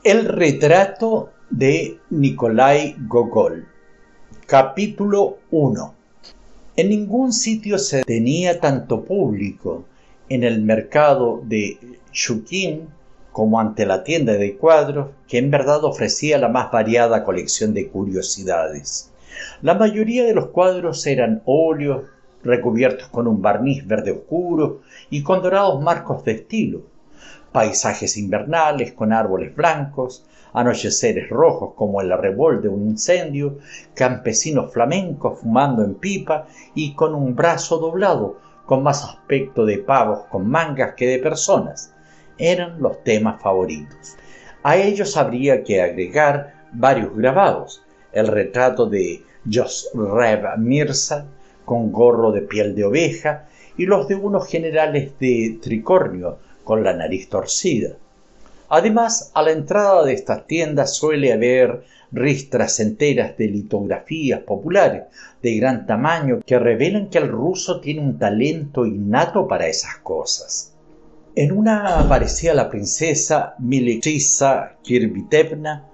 El retrato de Nikolai Gogol. Capítulo 1. En ningún sitio se tenía tanto público en el mercado de Shchukin como ante la tienda de cuadros, que en verdad ofrecía la más variada colección de curiosidades. La mayoría de los cuadros eran óleos recubiertos con un barniz verde oscuro y con dorados marcos de estilo, paisajes invernales con árboles blancos, anocheceres rojos como el arrebol de un incendio, campesinos flamencos fumando en pipa y con un brazo doblado, con más aspecto de pavos con mangas que de personas. Eran los temas favoritos. A ellos habría que agregar varios grabados: el retrato de Josreb Mirza con gorro de piel de oveja y los de unos generales de tricornio con la nariz torcida. Además, a la entrada de estas tiendas suele haber ristras enteras de litografías populares de gran tamaño que revelan que el ruso tiene un talento innato para esas cosas. En una aparecía la princesa Militrisa Kirbitevna,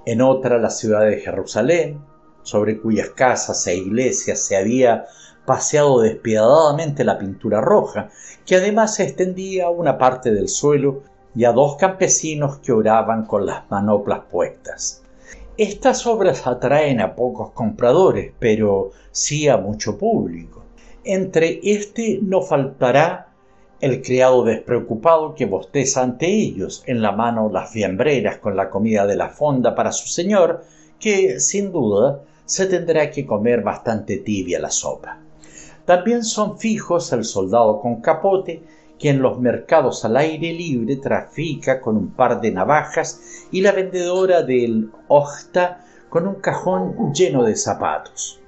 en otra la ciudad de Jerusalén, sobre cuyas casas e iglesias se había paseado despiadadamente la pintura roja, que además se extendía a una parte del suelo y a dos campesinos que oraban con las manoplas puestas. Estas obras atraen a pocos compradores, pero sí a mucho público. Entre este no faltará el criado despreocupado que bosteza ante ellos, en la mano las fiambreras con la comida de la fonda para su señor, que sin duda se tendrá que comer bastante tibia la sopa. También son fijos el soldado con capote, que en los mercados al aire libre trafica con un par de navajas, y la vendedora del Ojta con un cajón lleno de zapatos.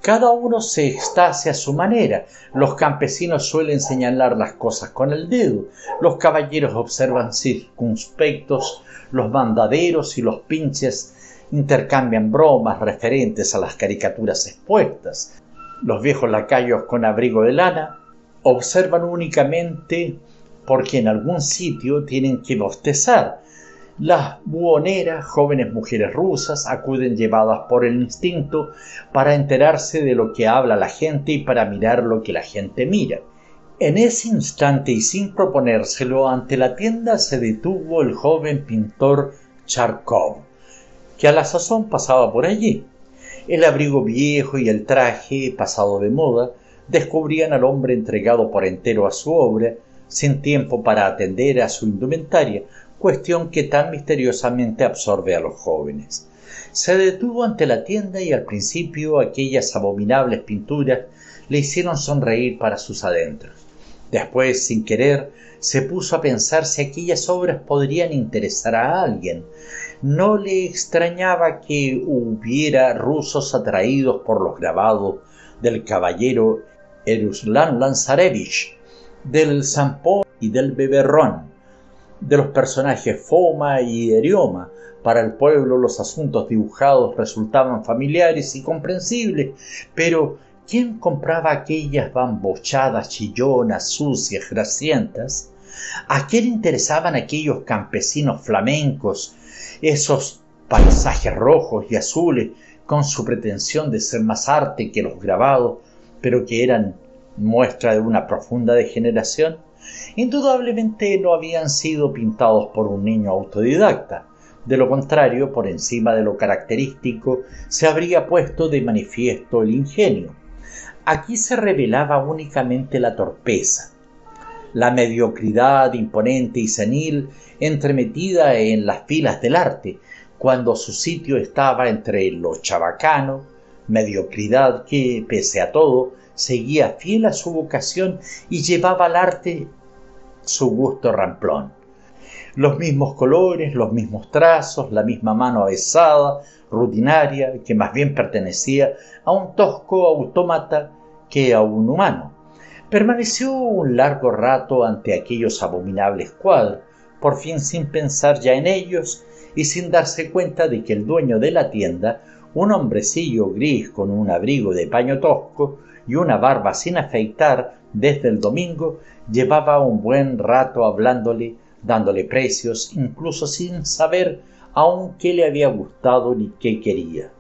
Cada uno se extasia a su manera. Los campesinos suelen señalar las cosas con el dedo, los caballeros observan circunspectos, los mandaderos y los pinches intercambian bromas referentes a las caricaturas expuestas. Los viejos lacayos con abrigo de lana observan únicamente porque en algún sitio tienen que bostezar. Las buhoneras, jóvenes mujeres rusas, acuden llevadas por el instinto para enterarse de lo que habla la gente y para mirar lo que la gente mira. En ese instante, y sin proponérselo, ante la tienda se detuvo el joven pintor Charkov, que a la sazón pasaba por allí. El abrigo viejo y el traje pasado de moda descubrían al hombre entregado por entero a su obra, sin tiempo para atender a su indumentaria, cuestión que tan misteriosamente absorbe a los jóvenes. Se detuvo ante la tienda y al principio aquellas abominables pinturas le hicieron sonreír para sus adentros. Después, sin querer, se puso a pensar si aquellas obras podrían interesar a alguien. No le extrañaba que hubiera rusos atraídos por los grabados del caballero Eruslan Lanzarevich, del Zampón y del Beberrón, de los personajes Foma y Erioma. Para el pueblo los asuntos dibujados resultaban familiares y comprensibles, pero ¿quién compraba aquellas bambochadas chillonas, sucias, grasientas? ¿A quién interesaban aquellos campesinos flamencos, esos paisajes rojos y azules, con su pretensión de ser más arte que los grabados, pero que eran muestra de una profunda degeneración? Indudablemente no habían sido pintados por un niño autodidacta. De lo contrario, por encima de lo característico, se habría puesto de manifiesto el ingenio. Aquí se revelaba únicamente la torpeza, la mediocridad imponente y senil entremetida en las filas del arte, cuando su sitio estaba entre lo chabacano, mediocridad que, pese a todo, seguía fiel a su vocación y llevaba al arte su gusto ramplón. Los mismos colores, los mismos trazos, la misma mano avesada, rutinaria, que más bien pertenecía a un tosco autómata que a un humano. Permaneció un largo rato ante aquellos abominables cuadros, por fin sin pensar ya en ellos y sin darse cuenta de que el dueño de la tienda, un hombrecillo gris con un abrigo de paño tosco y una barba sin afeitar desde el domingo, llevaba un buen rato hablándole, dándole precios, incluso sin saber aunque le había gustado ni qué quería.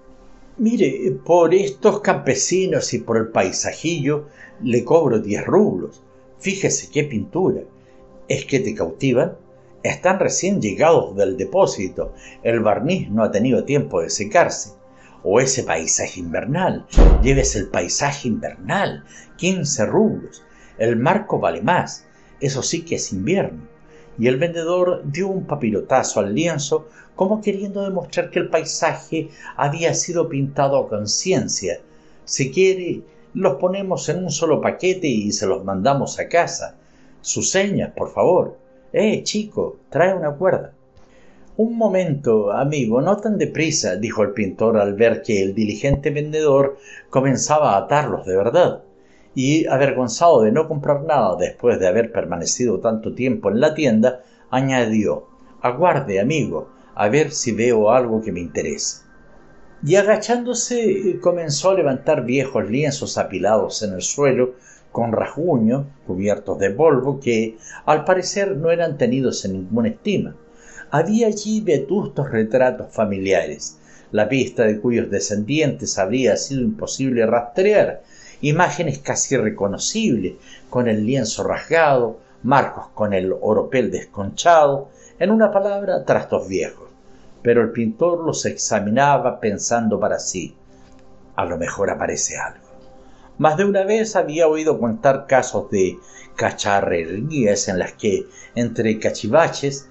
Mire, por estos campesinos y por el paisajillo le cobro 10 rublos. Fíjese qué pintura. ¿Es que te cautivan? Están recién llegados del depósito. El barniz no ha tenido tiempo de secarse. O ese paisaje invernal. Llévese el paisaje invernal. 15 rublos. El marco vale más. Eso sí que es invierno. Y el vendedor dio un papirotazo al lienzo como queriendo demostrar que el paisaje había sido pintado a conciencia. Si quiere, los ponemos en un solo paquete y se los mandamos a casa. Sus señas, por favor. Chico, trae una cuerda. Un momento, amigo, no tan deprisa, dijo el pintor al ver que el diligente vendedor comenzaba a atarlos de verdad. Y, avergonzado de no comprar nada después de haber permanecido tanto tiempo en la tienda, añadió: aguarde, amigo, a ver si veo algo que me interese. Y agachándose comenzó a levantar viejos lienzos apilados en el suelo con rasguño, cubiertos de polvo, que al parecer no eran tenidos en ninguna estima. Había allí vetustos retratos familiares, la pista de cuyos descendientes habría sido imposible rastrear, imágenes casi reconocibles, con el lienzo rasgado, marcos con el oropel desconchado, en una palabra, trastos viejos. Pero el pintor los examinaba pensando para sí: a lo mejor aparece algo. Más de una vez había oído contar casos de cacharrerías en las que, entre cachivaches,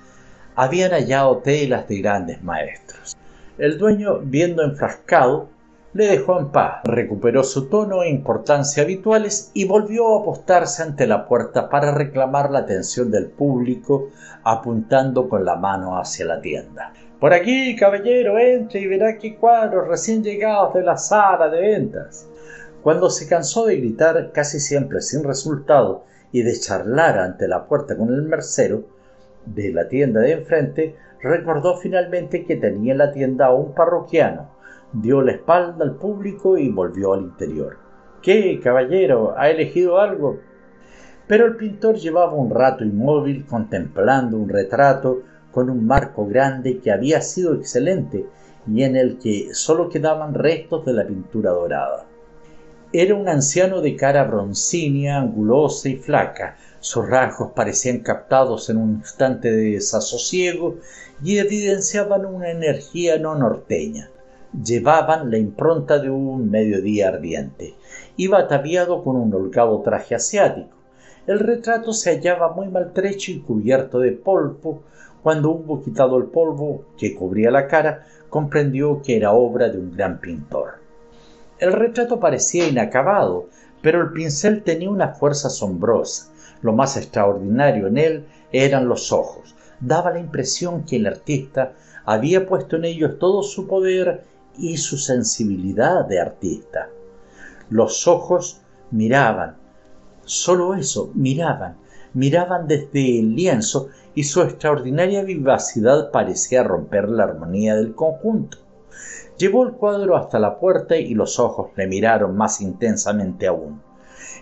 habían hallado telas de grandes maestros. El dueño, viendo enfrascado, le dejó en paz, recuperó su tono e importancia habituales y volvió a postarse ante la puerta para reclamar la atención del público, apuntando con la mano hacia la tienda. «Por aquí, caballero, entre y verá qué cuadros recién llegados de la sala de ventas». Cuando se cansó de gritar, casi siempre sin resultado, y de charlar ante la puerta con el mercero de la tienda de enfrente, recordó finalmente que tenía en la tienda a un parroquiano, dio la espalda al público y volvió al interior. «¿Qué, caballero? ¿Ha elegido algo?» Pero el pintor llevaba un rato inmóvil contemplando un retrato con un marco grande que había sido excelente y en el que solo quedaban restos de la pintura dorada. Era un anciano de cara broncínea, angulosa y flaca. Sus rasgos parecían captados en un instante de desasosiego y evidenciaban una energía no norteña. Llevaban la impronta de un mediodía ardiente. Iba ataviado con un holgado traje asiático. El retrato se hallaba muy maltrecho y cubierto de polvo. Cuando hubo quitado el polvo que cubría la cara, comprendió que era obra de un gran pintor. El retrato parecía inacabado, pero el pincel tenía una fuerza asombrosa. Lo más extraordinario en él eran los ojos. Daba la impresión que el artista había puesto en ellos todo su poder y su sensibilidad de artista. Los ojos miraban, solo eso, miraban desde el lienzo y su extraordinaria vivacidad parecía romper la armonía del conjunto. Llevó el cuadro hasta la puerta y los ojos le miraron más intensamente aún.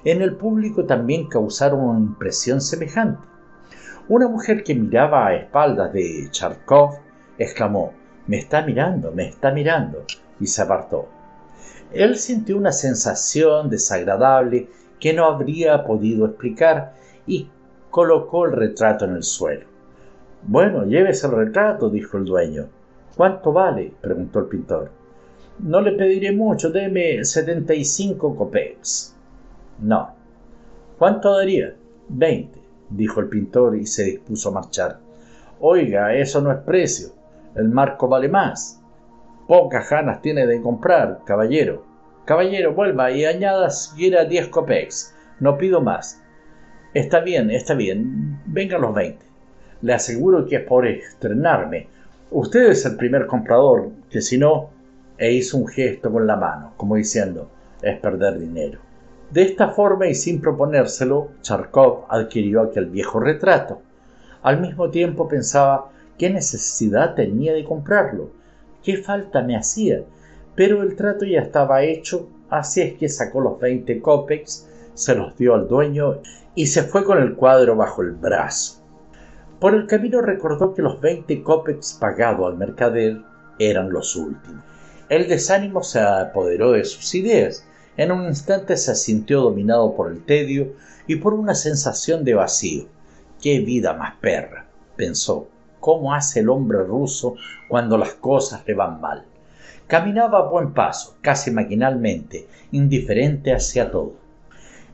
En el público también causaron una impresión semejante. Una mujer que miraba a espaldas de Charkov exclamó: me está mirando, y se apartó. Él sintió una sensación desagradable que no habría podido explicar y colocó el retrato en el suelo. «Bueno, llévese el retrato», dijo el dueño. «¿Cuánto vale?», preguntó el pintor. «No le pediré mucho, deme 75 kopecks». «No». «¿Cuánto daría?». 20, dijo el pintor y se dispuso a marchar. «Oiga, eso no es precio. El marco vale más. Pocas ganas tiene de comprar, caballero. Caballero, vuelva y añada siquiera 10 kopecks. No pido más». Está bien. Vengan los 20. Le aseguro que es por estrenarme. Usted es el primer comprador, que si no, e hizo un gesto con la mano, como diciendo, es perder dinero. De esta forma y sin proponérselo, Charkov adquirió aquel viejo retrato. Al mismo tiempo pensaba, ¿qué necesidad tenía de comprarlo? ¿Qué falta me hacía? Pero el trato ya estaba hecho, así es que sacó los 20 kopecks, se los dio al dueño y se fue con el cuadro bajo el brazo. Por el camino recordó que los 20 copecks pagados al mercader eran los últimos. El desánimo se apoderó de sus ideas. En un instante se sintió dominado por el tedio y por una sensación de vacío. ¡Qué vida más perra!, pensó. ¿Cómo hace el hombre ruso cuando las cosas le van mal? Caminaba a buen paso, casi maquinalmente, indiferente hacia todo.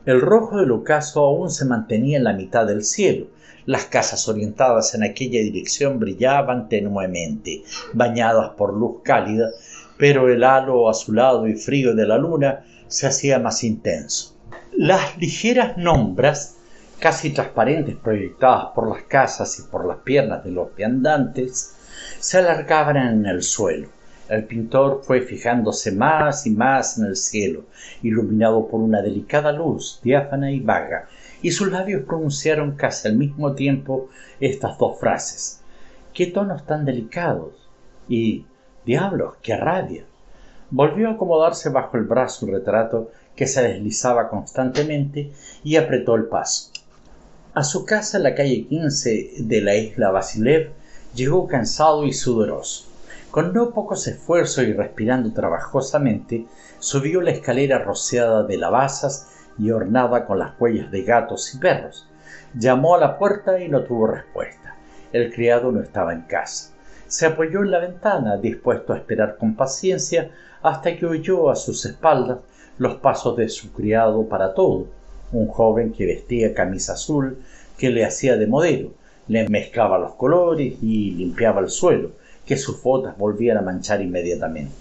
El rojo del ocaso aún se mantenía en la mitad del cielo. Las casas orientadas en aquella dirección brillaban tenuemente, bañadas por luz cálida, pero el halo azulado y frío de la luna se hacía más intenso. Las ligeras sombras, casi transparentes, proyectadas por las casas y por las piernas de los viandantes, se alargaban en el suelo. El pintor fue fijándose más y más en el cielo, iluminado por una delicada luz, diáfana y vaga, y sus labios pronunciaron casi al mismo tiempo estas dos frases: «¡Qué tonos tan delicados!» y «¡Diablos, qué rabia!». Volvió a acomodarse bajo el brazo el retrato que se deslizaba constantemente y apretó el paso. A su casa en la calle 15 de la isla Vasilev llegó cansado y sudoroso. Con no pocos esfuerzos y respirando trabajosamente, subió la escalera rociada de lavazas y ornada con las huellas de gatos y perros. Llamó a la puerta y no tuvo respuesta. El criado no estaba en casa. Se apoyó en la ventana, dispuesto a esperar con paciencia hasta que oyó a sus espaldas los pasos de su criado para todo, un joven que vestía camisa azul que le hacía de modelo, le mezclaba los colores y limpiaba el suelo, que sus botas volvían a manchar inmediatamente.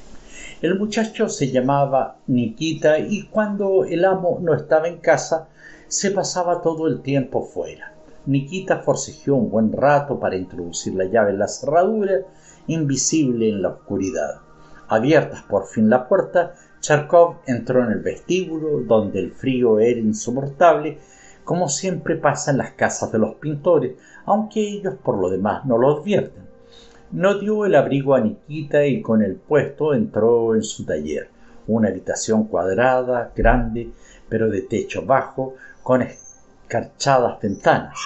El muchacho se llamaba Nikita y cuando el amo no estaba en casa, se pasaba todo el tiempo fuera. Nikita forcejeó un buen rato para introducir la llave en la cerradura, invisible en la oscuridad. Abiertas por fin la puerta, Charkov entró en el vestíbulo, donde el frío era insoportable, como siempre pasa en las casas de los pintores, aunque ellos por lo demás no lo advierten. No dio el abrigo a Nikita y con el puesto entró en su taller, una habitación cuadrada, grande, pero de techo bajo, con escarchadas ventanas,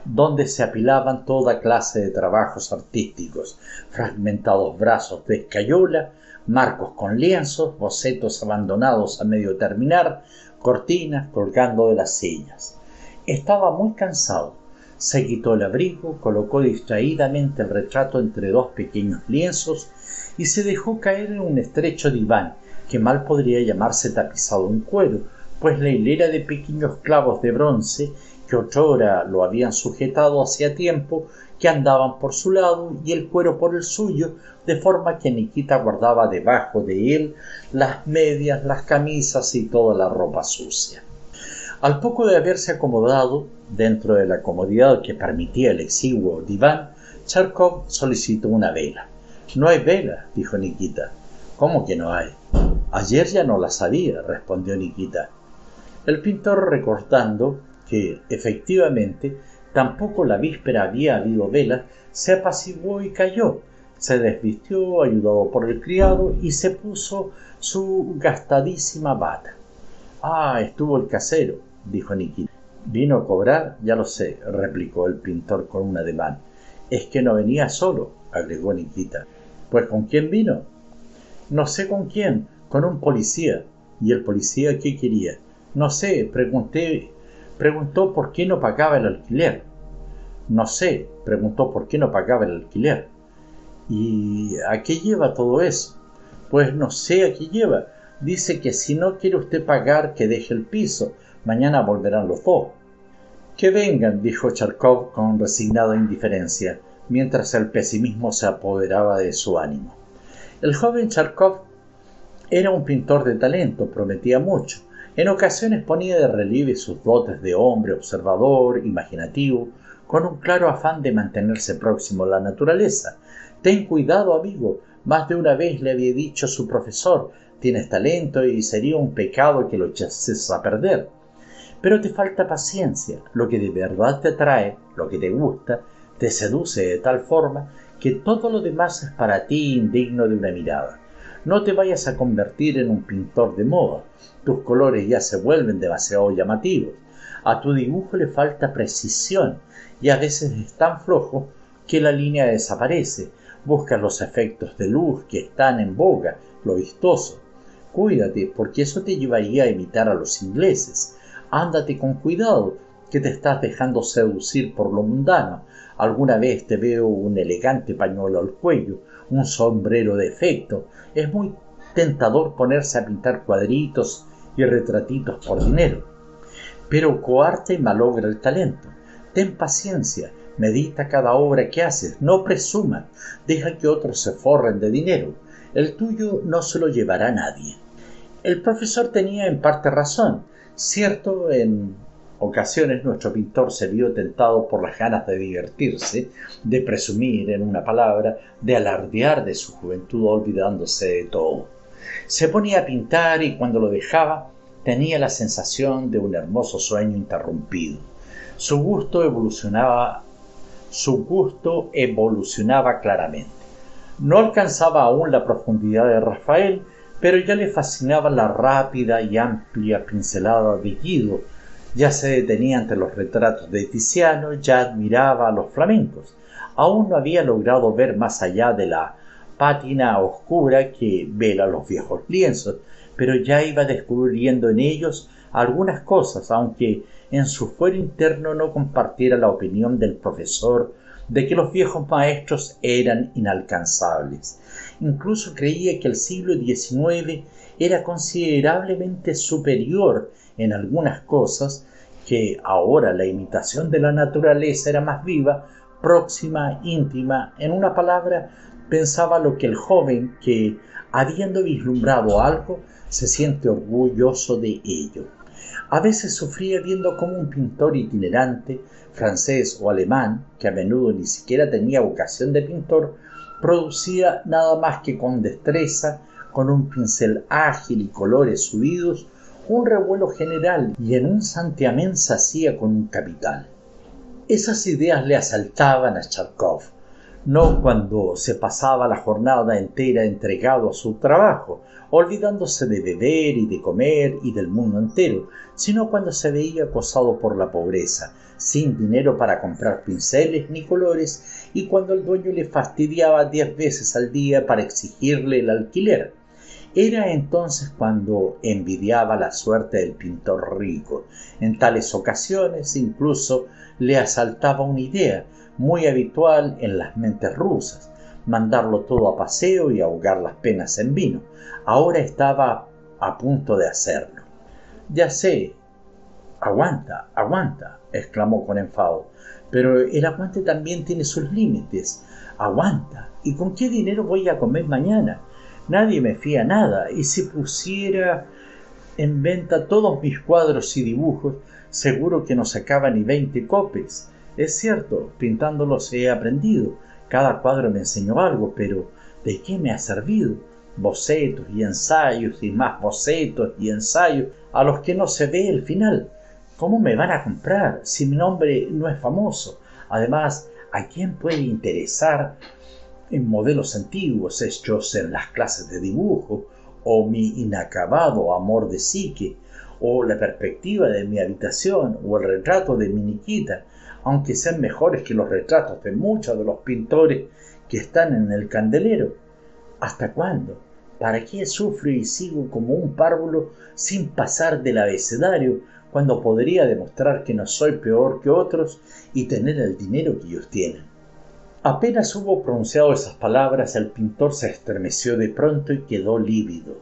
donde se apilaban toda clase de trabajos artísticos, fragmentados brazos de escayola, marcos con lienzos, bocetos abandonados a medio terminar, cortinas colgando de las sillas. Estaba muy cansado. Se quitó el abrigo, colocó distraídamente el retrato entre dos pequeños lienzos y se dejó caer en un estrecho diván que mal podría llamarse tapizado en cuero, pues la hilera de pequeños clavos de bronce que otrora lo habían sujetado hacía tiempo que andaban por su lado y el cuero por el suyo, de forma que Nikita guardaba debajo de él las medias, las camisas y toda la ropa sucia. Al poco de haberse acomodado, dentro de la comodidad que permitía el exiguo diván, Charkov solicitó una vela. «No hay vela», dijo Nikita. «¿Cómo que no hay?» «Ayer ya no las había», respondió Nikita. El pintor, recordando que, efectivamente, tampoco la víspera había habido velas, se apaciguó y calló. Se desvistió, ayudado por el criado, y se puso su gastadísima bata. «Ah, estuvo el casero», dijo Nikita. «¿Vino a cobrar?» «Ya lo sé», replicó el pintor con un ademán. «Es que no venía solo», agregó Nikita. «¿Pues con quién vino?» «No sé con quién, con un policía». «¿Y el policía qué quería?» «No sé, preguntó por qué no pagaba el alquiler». «No sé, preguntó por qué no pagaba el alquiler». «¿Y a qué lleva todo eso?» «Pues no sé a qué lleva. Dice que si no quiere usted pagar, que deje el piso. Mañana volverán los dos». «Que vengan», dijo Charkov con resignada indiferencia, mientras el pesimismo se apoderaba de su ánimo. El joven Charkov era un pintor de talento, prometía mucho. En ocasiones ponía de relieve sus dotes de hombre observador, imaginativo, con un claro afán de mantenerse próximo a la naturaleza. «Ten cuidado, amigo», más de una vez le había dicho su profesor, «tienes talento y sería un pecado que lo echases a perder. Pero te falta paciencia. Lo que de verdad te atrae, lo que te gusta, te seduce de tal forma que todo lo demás es para ti indigno de una mirada. No te vayas a convertir en un pintor de moda. Tus colores ya se vuelven demasiado llamativos. A tu dibujo le falta precisión y a veces es tan flojo que la línea desaparece. Busca los efectos de luz que están en boga, lo vistoso. Cuídate, porque eso te llevaría a imitar a los ingleses. Ándate con cuidado, que te estás dejando seducir por lo mundano. Alguna vez te veo un elegante pañuelo al cuello, un sombrero de efecto. Es muy tentador ponerse a pintar cuadritos y retratitos por dinero. Pero coarte y malogra el talento. Ten paciencia, medita cada obra que haces, no presumas, deja que otros se forren de dinero. El tuyo no se lo llevará nadie. El profesor tenía en parte razón. Cierto, en ocasiones nuestro pintor se vio tentado por las ganas de divertirse, de presumir, en una palabra, de alardear de su juventud olvidándose de todo. Se ponía a pintar y cuando lo dejaba tenía la sensación de un hermoso sueño interrumpido. Su gusto evolucionaba claramente. No alcanzaba aún la profundidad de Rafael, pero ya le fascinaba la rápida y amplia pincelada de Guido. Ya se detenía ante los retratos de Tiziano, ya admiraba a los flamencos. Aún no había logrado ver más allá de la pátina oscura que vela los viejos lienzos, pero ya iba descubriendo en ellos algunas cosas, aunque en su fuero interno no compartiera la opinión del profesor de que los viejos maestros eran inalcanzables. Incluso creía que el siglo XIX era considerablemente superior en algunas cosas, que ahora la imitación de la naturaleza era más viva, próxima, íntima. En una palabra, pensaba lo que el joven que, habiendo vislumbrado algo, se siente orgulloso de ello. A veces sufría viendo cómo un pintor itinerante, francés o alemán, que a menudo ni siquiera tenía vocación de pintor, producía nada más que con destreza, con un pincel ágil y colores subidos, un revuelo general, y en un santiamén se hacía con un capital. Esas ideas le asaltaban a Charkov, no cuando se pasaba la jornada entera entregado a su trabajo, olvidándose de beber y de comer y del mundo entero, sino cuando se veía acosado por la pobreza, sin dinero para comprar pinceles ni colores, y cuando el dueño le fastidiaba 10 veces al día para exigirle el alquiler. Era entonces cuando envidiaba la suerte del pintor rico. En tales ocasiones incluso le asaltaba una idea, muy habitual en las mentes rusas: mandarlo todo a paseo y ahogar las penas en vino. Ahora estaba a punto de hacerlo. Ya sé. Aguanta, aguanta, exclamó con enfado. Pero el aguante también tiene sus límites. Aguanta. ¿Y con qué dinero voy a comer mañana? Nadie me fía nada, y si pusiera en venta todos mis cuadros y dibujos, seguro que no sacaba ni 20 copes. Es cierto, pintándolos he aprendido. Cada cuadro me enseñó algo, pero ¿de qué me ha servido? Bocetos y ensayos y más bocetos y ensayos a los que no se ve el final. ¿Cómo me van a comprar si mi nombre no es famoso? Además, ¿a quién puede interesar en modelos antiguos hechos en las clases de dibujo, o mi inacabado amor de psique, o la perspectiva de mi habitación, o el retrato de mi Nikita, aunque sean mejores que los retratos de muchos de los pintores que están en el candelero? ¿Hasta cuándo? ¿Para qué sufro y sigo como un párvulo sin pasar del abecedario, cuando podría demostrar que no soy peor que otros y tener el dinero que ellos tienen? Apenas hubo pronunciado esas palabras, el pintor se estremeció de pronto y quedó lívido.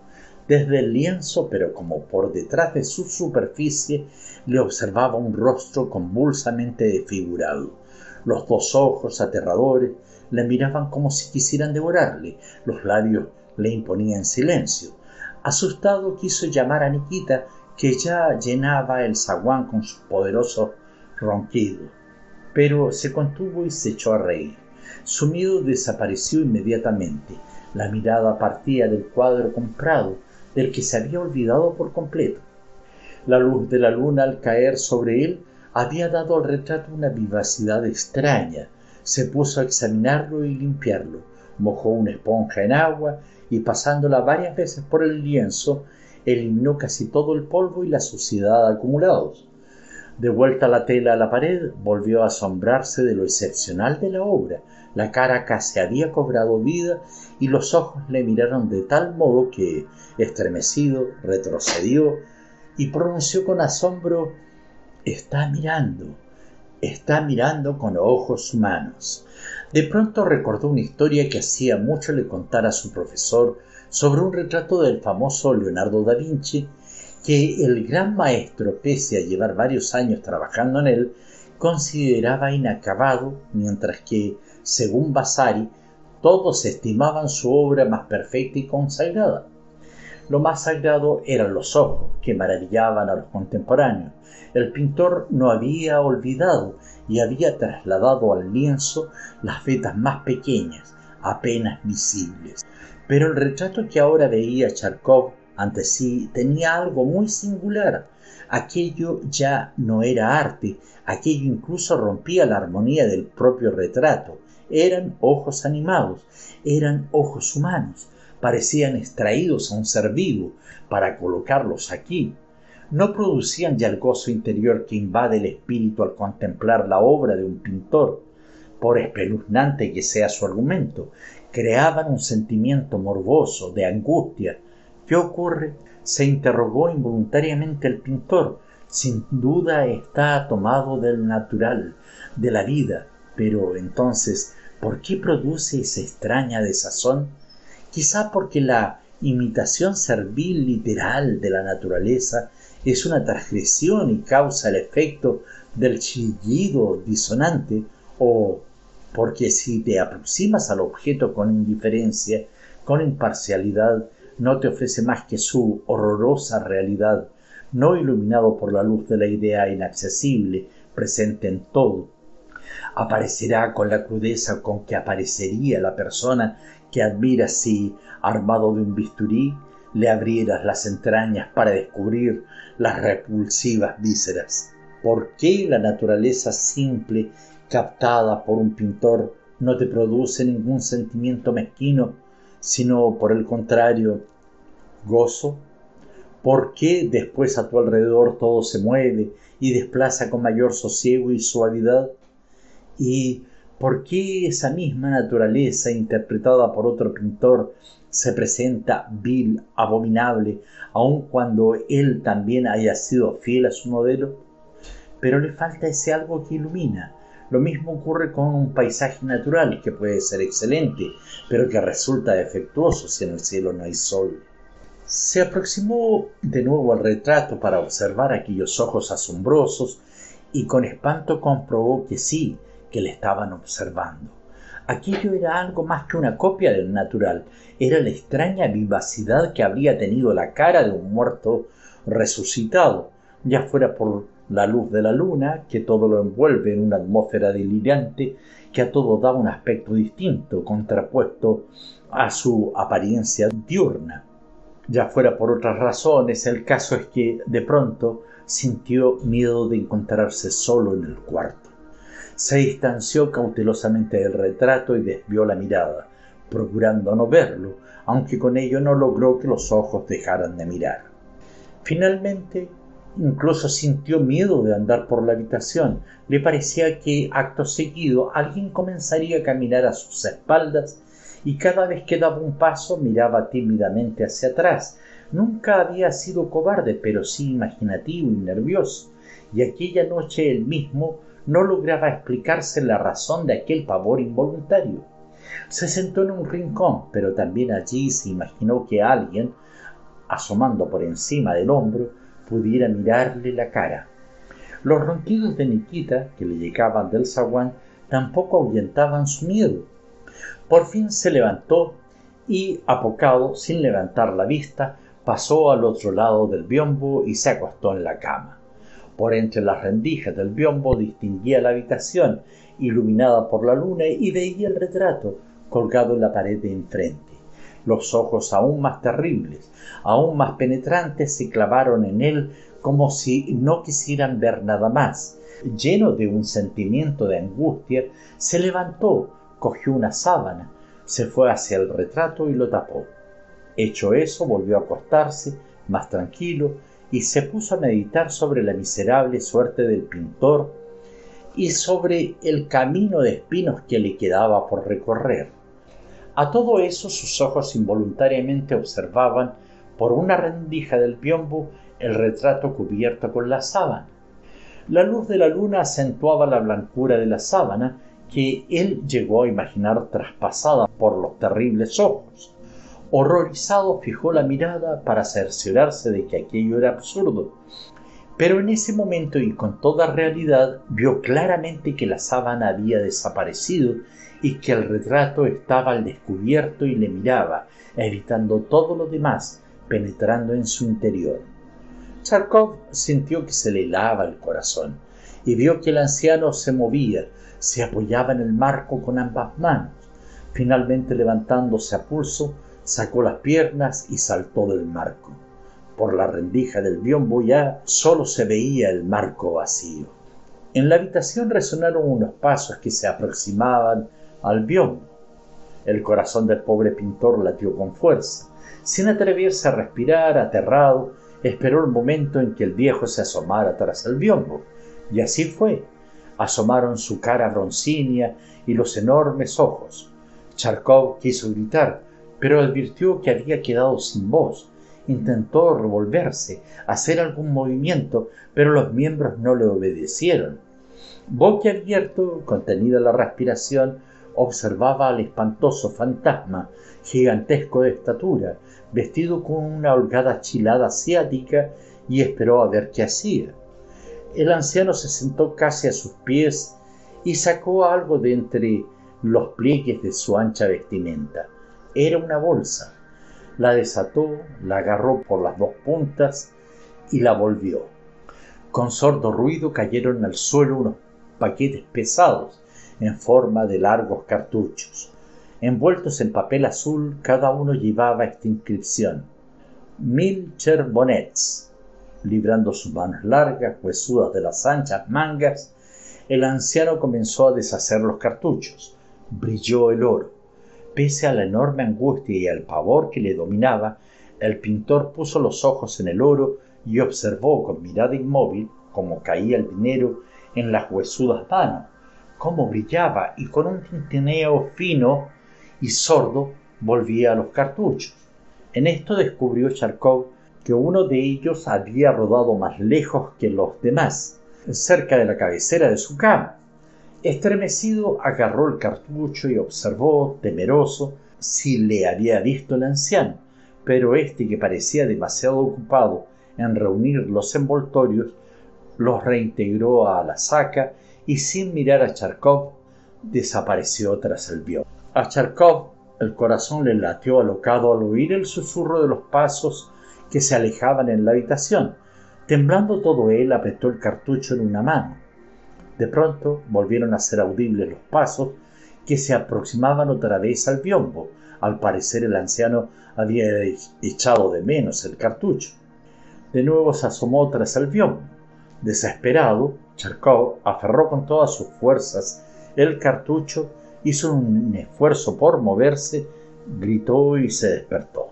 Desde el lienzo, pero como por detrás de su superficie, le observaba un rostro convulsamente desfigurado. Los dos ojos aterradores le miraban como si quisieran devorarle. Los labios le imponían silencio. Asustado quiso llamar a Nikita, que ya llenaba el zaguán con sus poderosos ronquidos, pero se contuvo y se echó a reír. Su miedo desapareció inmediatamente. La mirada partía del cuadro comprado, del que se había olvidado por completo. La luz de la luna al caer sobre él había dado al retrato una vivacidad extraña. Se puso a examinarlo y limpiarlo. Mojó una esponja en agua y, pasándola varias veces por el lienzo, eliminó casi todo el polvo y la suciedad acumulados. De vuelta la tela a la pared, volvió a asombrarse de lo excepcional de la obra. La cara casi había cobrado vida y los ojos le miraron de tal modo que, estremecido, retrocedió y pronunció con asombro: Está mirando con ojos humanos. De pronto recordó una historia que hacía mucho le contara a su profesor sobre un retrato del famoso Leonardo da Vinci, que el gran maestro, pese a llevar varios años trabajando en él, consideraba inacabado, mientras que, según Vasari, todos estimaban su obra más perfecta y consagrada. Lo más sagrado eran los ojos, que maravillaban a los contemporáneos. El pintor no había olvidado y había trasladado al lienzo las vetas más pequeñas, apenas visibles. Pero el retrato que ahora veía Charcot ante sí tenía algo muy singular. Aquello ya no era arte, aquello incluso rompía la armonía del propio retrato. Eran ojos animados, eran ojos humanos, parecían extraídos a un ser vivo para colocarlos aquí. No producían ya el gozo interior que invade el espíritu al contemplar la obra de un pintor, por espeluznante que sea su argumento. Creaban un sentimiento morboso, de angustia. ¿Qué ocurre?, se interrogó involuntariamente el pintor. Sin duda está tomado del natural, de la vida. Pero entonces, ¿por qué produce esa extraña desazón? Quizá porque la imitación servil literal de la naturaleza es una transgresión y causa el efecto del chillido disonante, o porque si te aproximas al objeto con indiferencia, con imparcialidad, no te ofrece más que su horrorosa realidad, no iluminado por la luz de la idea inaccesible, presente en todo. Aparecerá con la crudeza con que aparecería la persona que admiras si, armado de un bisturí, le abrieras las entrañas para descubrir las repulsivas vísceras. ¿Por qué la naturaleza simple, captada por un pintor, no te produce ningún sentimiento mezquino, sino, por el contrario, gozo? ¿Por qué después a tu alrededor todo se mueve y desplaza con mayor sosiego y suavidad? ¿Y por qué esa misma naturaleza, interpretada por otro pintor, se presenta vil, abominable, aun cuando él también haya sido fiel a su modelo? Pero le falta ese algo que ilumina. Lo mismo ocurre con un paisaje natural, que puede ser excelente, pero que resulta defectuoso si en el cielo no hay sol. Se aproximó de nuevo al retrato para observar aquellos ojos asombrosos y con espanto comprobó que sí, que le estaban observando. Aquello era algo más que una copia del natural, era la extraña vivacidad que habría tenido la cara de un muerto resucitado, ya fuera por la luz de la luna, que todo lo envuelve en una atmósfera delirante, que a todo da un aspecto distinto, contrapuesto a su apariencia diurna. Ya fuera por otras razones, el caso es que, de pronto, sintió miedo de encontrarse solo en el cuarto. Se distanció cautelosamente del retrato y desvió la mirada, procurando no verlo, aunque con ello no logró que los ojos dejaran de mirar. Finalmente, incluso sintió miedo de andar por la habitación. Le parecía que, acto seguido, alguien comenzaría a caminar a sus espaldas y cada vez que daba un paso miraba tímidamente hacia atrás. Nunca había sido cobarde, pero sí imaginativo y nervioso, y aquella noche él mismo no lograba explicarse la razón de aquel pavor involuntario. Se sentó en un rincón, pero también allí se imaginó que alguien, asomando por encima del hombro, pudiera mirarle la cara. Los ronquidos de Nikita, que le llegaban del zaguán, tampoco ahuyentaban su miedo. Por fin se levantó y, apocado, sin levantar la vista, pasó al otro lado del biombo y se acostó en la cama. Por entre las rendijas del biombo distinguía la habitación, iluminada por la luna, y veía el retrato colgado en la pared de enfrente. Los ojos aún más terribles, aún más penetrantes, se clavaron en él como si no quisieran ver nada más. Lleno de un sentimiento de angustia, se levantó, cogió una sábana, se fue hacia el retrato y lo tapó. Hecho eso, volvió a acostarse, más tranquilo, y se puso a meditar sobre la miserable suerte del pintor y sobre el camino de espinos que le quedaba por recorrer. A todo eso sus ojos involuntariamente observaban por una rendija del biombo el retrato cubierto con la sábana. La luz de la luna acentuaba la blancura de la sábana que él llegó a imaginar traspasada por los terribles ojos. Horrorizado fijó la mirada para cerciorarse de que aquello era absurdo, pero en ese momento y con toda realidad vio claramente que la sábana había desaparecido y que el retrato estaba al descubierto y le miraba, evitando todo lo demás, penetrando en su interior. Charkov sintió que se le helaba el corazón y vio que el anciano se movía, se apoyaba en el marco con ambas manos. Finalmente, levantándose a pulso, sacó las piernas y saltó del marco. Por la rendija del biombo ya solo se veía el marco vacío. En la habitación resonaron unos pasos que se aproximaban al biombo. El corazón del pobre pintor latió con fuerza. Sin atreverse a respirar, aterrado, esperó el momento en que el viejo se asomara tras el biombo. Y así fue. Asomaron su cara broncínea y los enormes ojos. Charkov quiso gritar, pero advirtió que había quedado sin voz. Intentó revolverse, hacer algún movimiento, pero los miembros no le obedecieron. Boquiabierto, contenida la respiración, observaba al espantoso fantasma, gigantesco de estatura, vestido con una holgada chilada asiática, y esperó a ver qué hacía. El anciano se sentó casi a sus pies y sacó algo de entre los pliegues de su ancha vestimenta. Era una bolsa. La desató, la agarró por las dos puntas y la volvió. Con sordo ruido cayeron al suelo unos paquetes pesados en forma de largos cartuchos. Envueltos en papel azul, cada uno llevaba esta inscripción: Milcher Bonnets. Librando sus manos largas, huesudas de las anchas mangas, el anciano comenzó a deshacer los cartuchos. Brilló el oro. Pese a la enorme angustia y al pavor que le dominaba, el pintor puso los ojos en el oro y observó con mirada inmóvil cómo caía el dinero en las huesudas manos, cómo brillaba y con un tintineo fino y sordo volvía a los cartuchos. En esto descubrió Charkov que uno de ellos había rodado más lejos que los demás, cerca de la cabecera de su cama. Estremecido, agarró el cartucho y observó, temeroso, si le había visto el anciano, pero éste, que parecía demasiado ocupado en reunir los envoltorios, los reintegró a la saca y, sin mirar a Charkov, desapareció tras el biombo. A Charkov el corazón le latió alocado al oír el susurro de los pasos que se alejaban en la habitación. Temblando todo él, apretó el cartucho en una mano. De pronto volvieron a ser audibles los pasos que se aproximaban otra vez al biombo. Al parecer el anciano había echado de menos el cartucho. De nuevo se asomó tras el biombo. Desesperado, Charkov aferró con todas sus fuerzas el cartucho, hizo un esfuerzo por moverse, gritó y se despertó.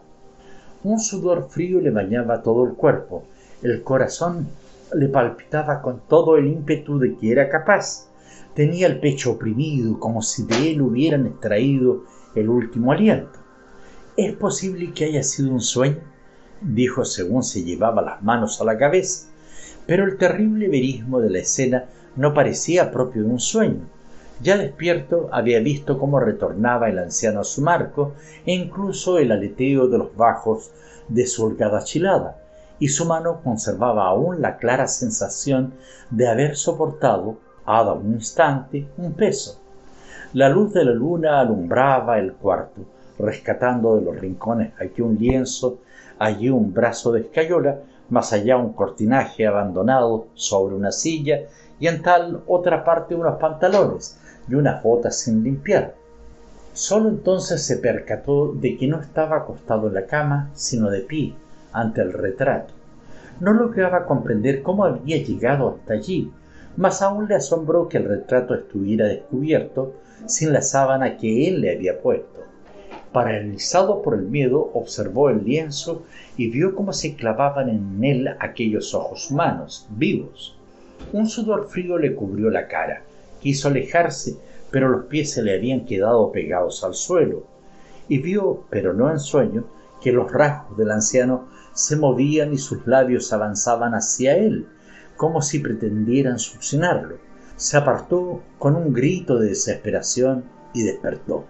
Un sudor frío le bañaba todo el cuerpo. El corazón le palpitaba con todo el ímpetu de que era capaz. Tenía el pecho oprimido, como si de él hubieran extraído el último aliento. ¿Es posible que haya sido un sueño?, dijo según se llevaba las manos a la cabeza. Pero el terrible verismo de la escena no parecía propio de un sueño. Ya despierto, había visto cómo retornaba el anciano a su marco e incluso el aleteo de los bajos de su holgada chilada, y su mano conservaba aún la clara sensación de haber soportado, a un instante, un peso. La luz de la luna alumbraba el cuarto, rescatando de los rincones aquí un lienzo, allí un brazo de escayola, más allá un cortinaje abandonado sobre una silla, y en tal otra parte unos pantalones y unas botas sin limpiar. Solo entonces se percató de que no estaba acostado en la cama, sino de pie, ante el retrato. No lograba comprender cómo había llegado hasta allí, mas aún le asombró que el retrato estuviera descubierto sin la sábana que él le había puesto. Paralizado por el miedo, observó el lienzo y vio cómo se clavaban en él aquellos ojos humanos, vivos. Un sudor frío le cubrió la cara. Quiso alejarse, pero los pies se le habían quedado pegados al suelo. Y vio, pero no en sueño, que los rasgos del anciano se movían y sus labios avanzaban hacia él, como si pretendieran succionarlo. Se apartó con un grito de desesperación y despertó.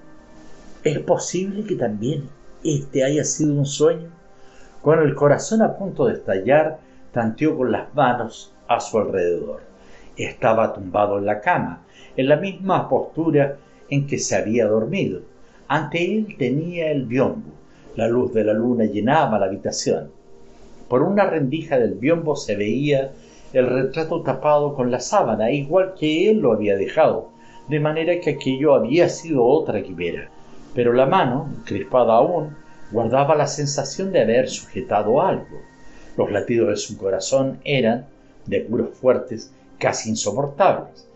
¿Es posible que también este haya sido un sueño? Con el corazón a punto de estallar, tanteó con las manos a su alrededor. Estaba tumbado en la cama, en la misma postura en que se había dormido. Ante él tenía el biombo. La luz de la luna llenaba la habitación. Por una rendija del biombo se veía el retrato tapado con la sábana, igual que él lo había dejado, de manera que aquello había sido otra quimera. Pero la mano, crispada aún, guardaba la sensación de haber sujetado algo. Los latidos de su corazón eran, de puros fuertes, casi insoportables.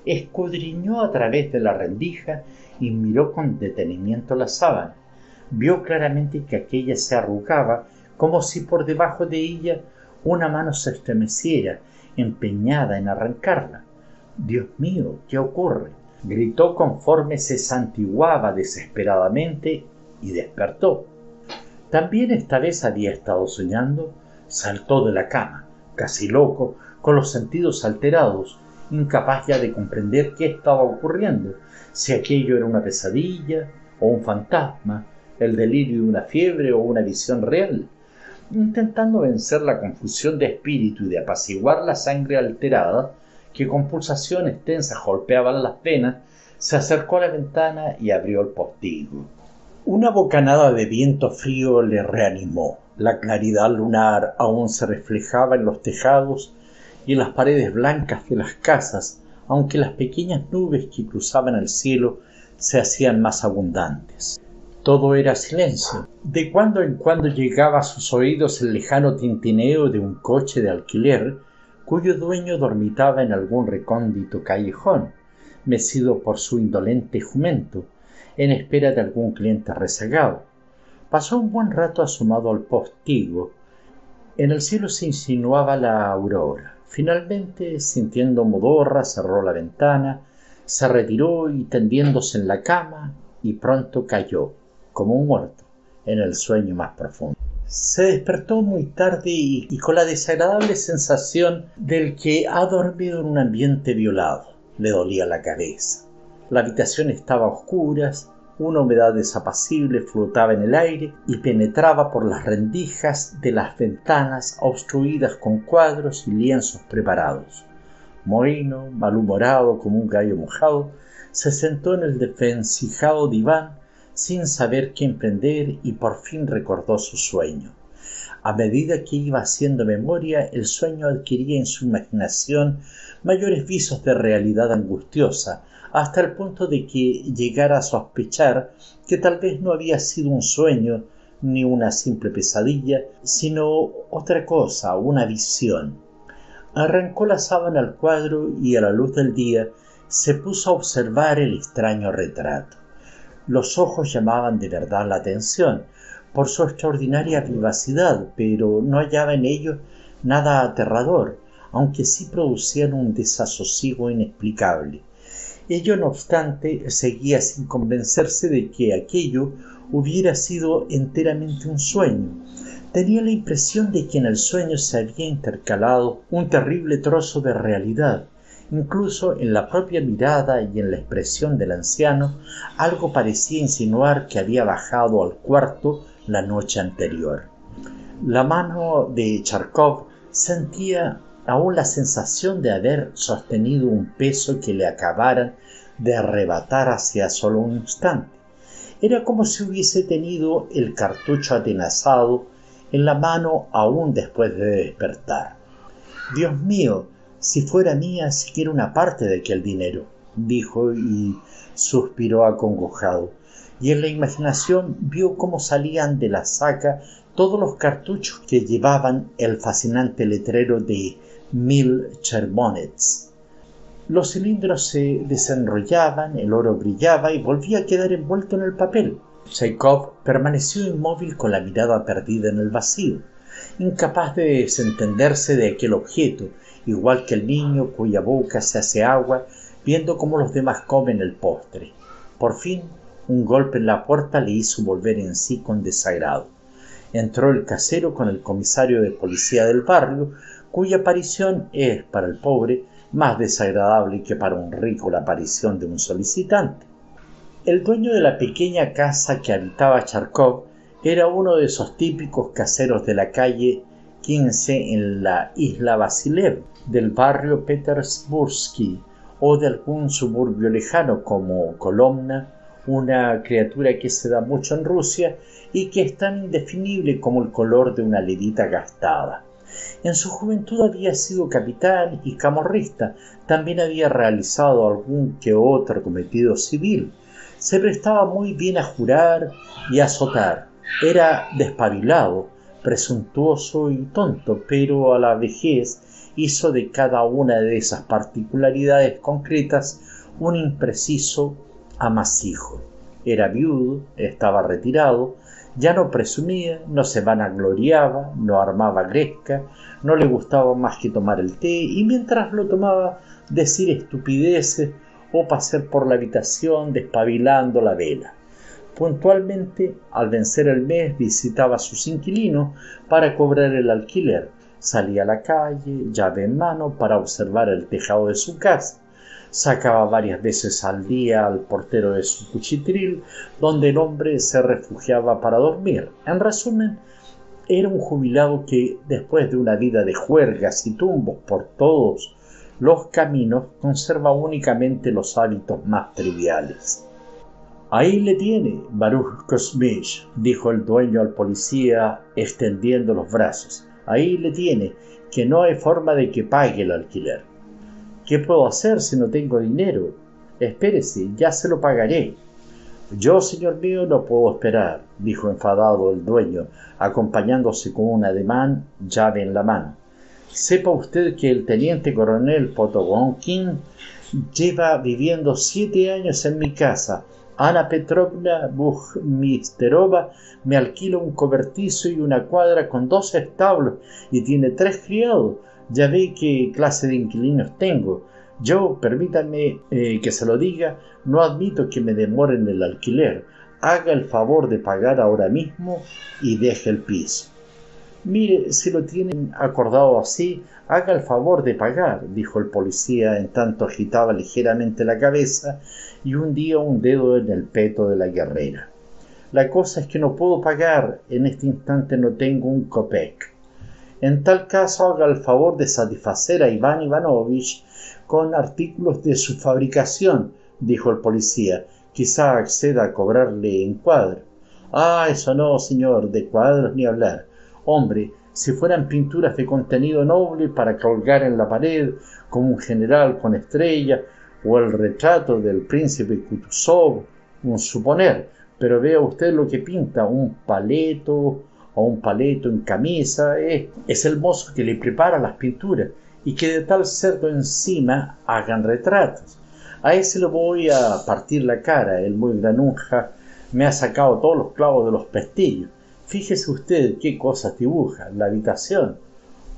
Escudriñó a través de la rendija y miró con detenimiento la sábana. Vio claramente que aquella se arrugaba, como si por debajo de ella una mano se estremeciera, empeñada en arrancarla. «Dios mío, ¿qué ocurre?», gritó conforme se santiguaba desesperadamente y despertó. También esta vez había estado soñando. Saltó de la cama, casi loco, con los sentidos alterados, incapaz ya de comprender qué estaba ocurriendo, si aquello era una pesadilla o un fantasma, el delirio de una fiebre o una visión real. Intentando vencer la confusión de espíritu y de apaciguar la sangre alterada, que con pulsaciones tensas golpeaban las venas, se acercó a la ventana y abrió el postigo. Una bocanada de viento frío le reanimó. La claridad lunar aún se reflejaba en los tejados y en las paredes blancas de las casas, aunque las pequeñas nubes que cruzaban el cielo se hacían más abundantes. Todo era silencio. De cuando en cuando llegaba a sus oídos el lejano tintineo de un coche de alquiler, cuyo dueño dormitaba en algún recóndito callejón, mecido por su indolente jumento, en espera de algún cliente rezagado. Pasó un buen rato asomado al postigo. En el cielo se insinuaba la aurora. Finalmente, sintiendo modorra, cerró la ventana, se retiró y tendiéndose en la cama, y pronto cayó, como un muerto, en el sueño más profundo. Se despertó muy tarde y con la desagradable sensación del que ha dormido en un ambiente violado. Le dolía la cabeza. La habitación estaba a oscuras, una humedad desapacible flotaba en el aire y penetraba por las rendijas de las ventanas obstruidas con cuadros y lienzos preparados. Mohino, malhumorado como un gallo mojado, se sentó en el desvencijado diván sin saber qué emprender y por fin recordó su sueño. A medida que iba haciendo memoria, el sueño adquiría en su imaginación mayores visos de realidad angustiosa, hasta el punto de que llegara a sospechar que tal vez no había sido un sueño ni una simple pesadilla, sino otra cosa, una visión. Arrancó la sábana al cuadro y a la luz del día se puso a observar el extraño retrato. Los ojos llamaban de verdad la atención por su extraordinaria vivacidad, pero no hallaba en ellos nada aterrador, aunque sí producían un desasosiego inexplicable. Ello, no obstante, seguía sin convencerse de que aquello hubiera sido enteramente un sueño. Tenía la impresión de que en el sueño se había intercalado un terrible trozo de realidad. Incluso en la propia mirada y en la expresión del anciano, algo parecía insinuar que había bajado al cuarto la noche anterior. La mano de Charkov sentía aún la sensación de haber sostenido un peso que le acabaran de arrebatar hacía solo un instante. Era como si hubiese tenido el cartucho atenazado en la mano aún después de despertar. «Dios mío, si fuera mía siquiera una parte de aquel dinero», dijo y suspiró acongojado. Y en la imaginación vio cómo salían de la saca todos los cartuchos que llevaban el fascinante letrero de 1000 cherbonets. Los cilindros se desenrollaban, el oro brillaba y volvía a quedar envuelto en el papel. Chekhov permaneció inmóvil con la mirada perdida en el vacío, incapaz de desentenderse de aquel objeto, igual que el niño cuya boca se hace agua viendo cómo los demás comen el postre. Por fin, un golpe en la puerta le hizo volver en sí con desagrado. Entró el casero con el comisario de policía del barrio, cuya aparición es para el pobre más desagradable que para un rico la aparición de un solicitante. El dueño de la pequeña casa que habitaba Charkov era uno de esos típicos caseros de la calle 15 en la isla Vasilev, del barrio Petersbursky o de algún suburbio lejano como Kolomna, una criatura que se da mucho en Rusia y que es tan indefinible como el color de una levita gastada. En su juventud había sido capitán y camorrista, también había realizado algún que otro cometido civil. Se prestaba muy bien a jurar y a azotar. Era despabilado, presuntuoso y tonto, pero a la vejez hizo de cada una de esas particularidades concretas un impreciso amasijo. Era viudo, estaba retirado, ya no presumía, no se vanagloriaba, no armaba gresca, no le gustaba más que tomar el té y mientras lo tomaba decir estupideces o pasear por la habitación despabilando la vela. Puntualmente, al vencer el mes, visitaba a sus inquilinos para cobrar el alquiler. Salía a la calle, llave en mano, para observar el tejado de su casa. Sacaba varias veces al día al portero de su cuchitril, donde el hombre se refugiaba para dormir. En resumen, era un jubilado que, después de una vida de juergas y tumbos por todos los caminos, conserva únicamente los hábitos más triviales. «Ahí le tiene, Baruch Kuzmich», dijo el dueño al policía, extendiendo los brazos. «Ahí le tiene, que no hay forma de que pague el alquiler». «¿Qué puedo hacer si no tengo dinero?» «Espérese, ya se lo pagaré». «Yo, señor mío, no puedo esperar», dijo enfadado el dueño, acompañándose con un ademán, llave en la mano. «Sepa usted que el teniente coronel Potogonkin lleva viviendo 7 años en mi casa. Ana Petrovna Buchmisterova me alquila un cobertizo y una cuadra con 2 establos y tiene 3 criados. Ya ve qué clase de inquilinos tengo. Yo, permítame que se lo diga, no admito que me demoren el alquiler. Haga el favor de pagar ahora mismo y deje el piso». «Mire, si lo tienen acordado así, haga el favor de pagar», dijo el policía en tanto agitaba ligeramente la cabeza y hundía un dedo en el peto de la guerrera. «La cosa es que no puedo pagar, en este instante no tengo un kopek». «En tal caso haga el favor de satisfacer a Iván Ivanovich con artículos de su fabricación», dijo el policía. «Quizá acceda a cobrarle en cuadro». «Ah, eso no, señor, de cuadros ni hablar. Hombre, si fueran pinturas de contenido noble para colgar en la pared, como un general con estrella, o el retrato del príncipe Kutuzov, un suponer, pero vea usted lo que pinta, un paleto o un paleto en camisa, es el mozo que le prepara las pinturas, y que de tal cerdo encima hagan retratos. A ese le voy a partir la cara, el muy granuja me ha sacado todos los clavos de los pestillos. Fíjese usted qué cosas dibuja, la habitación.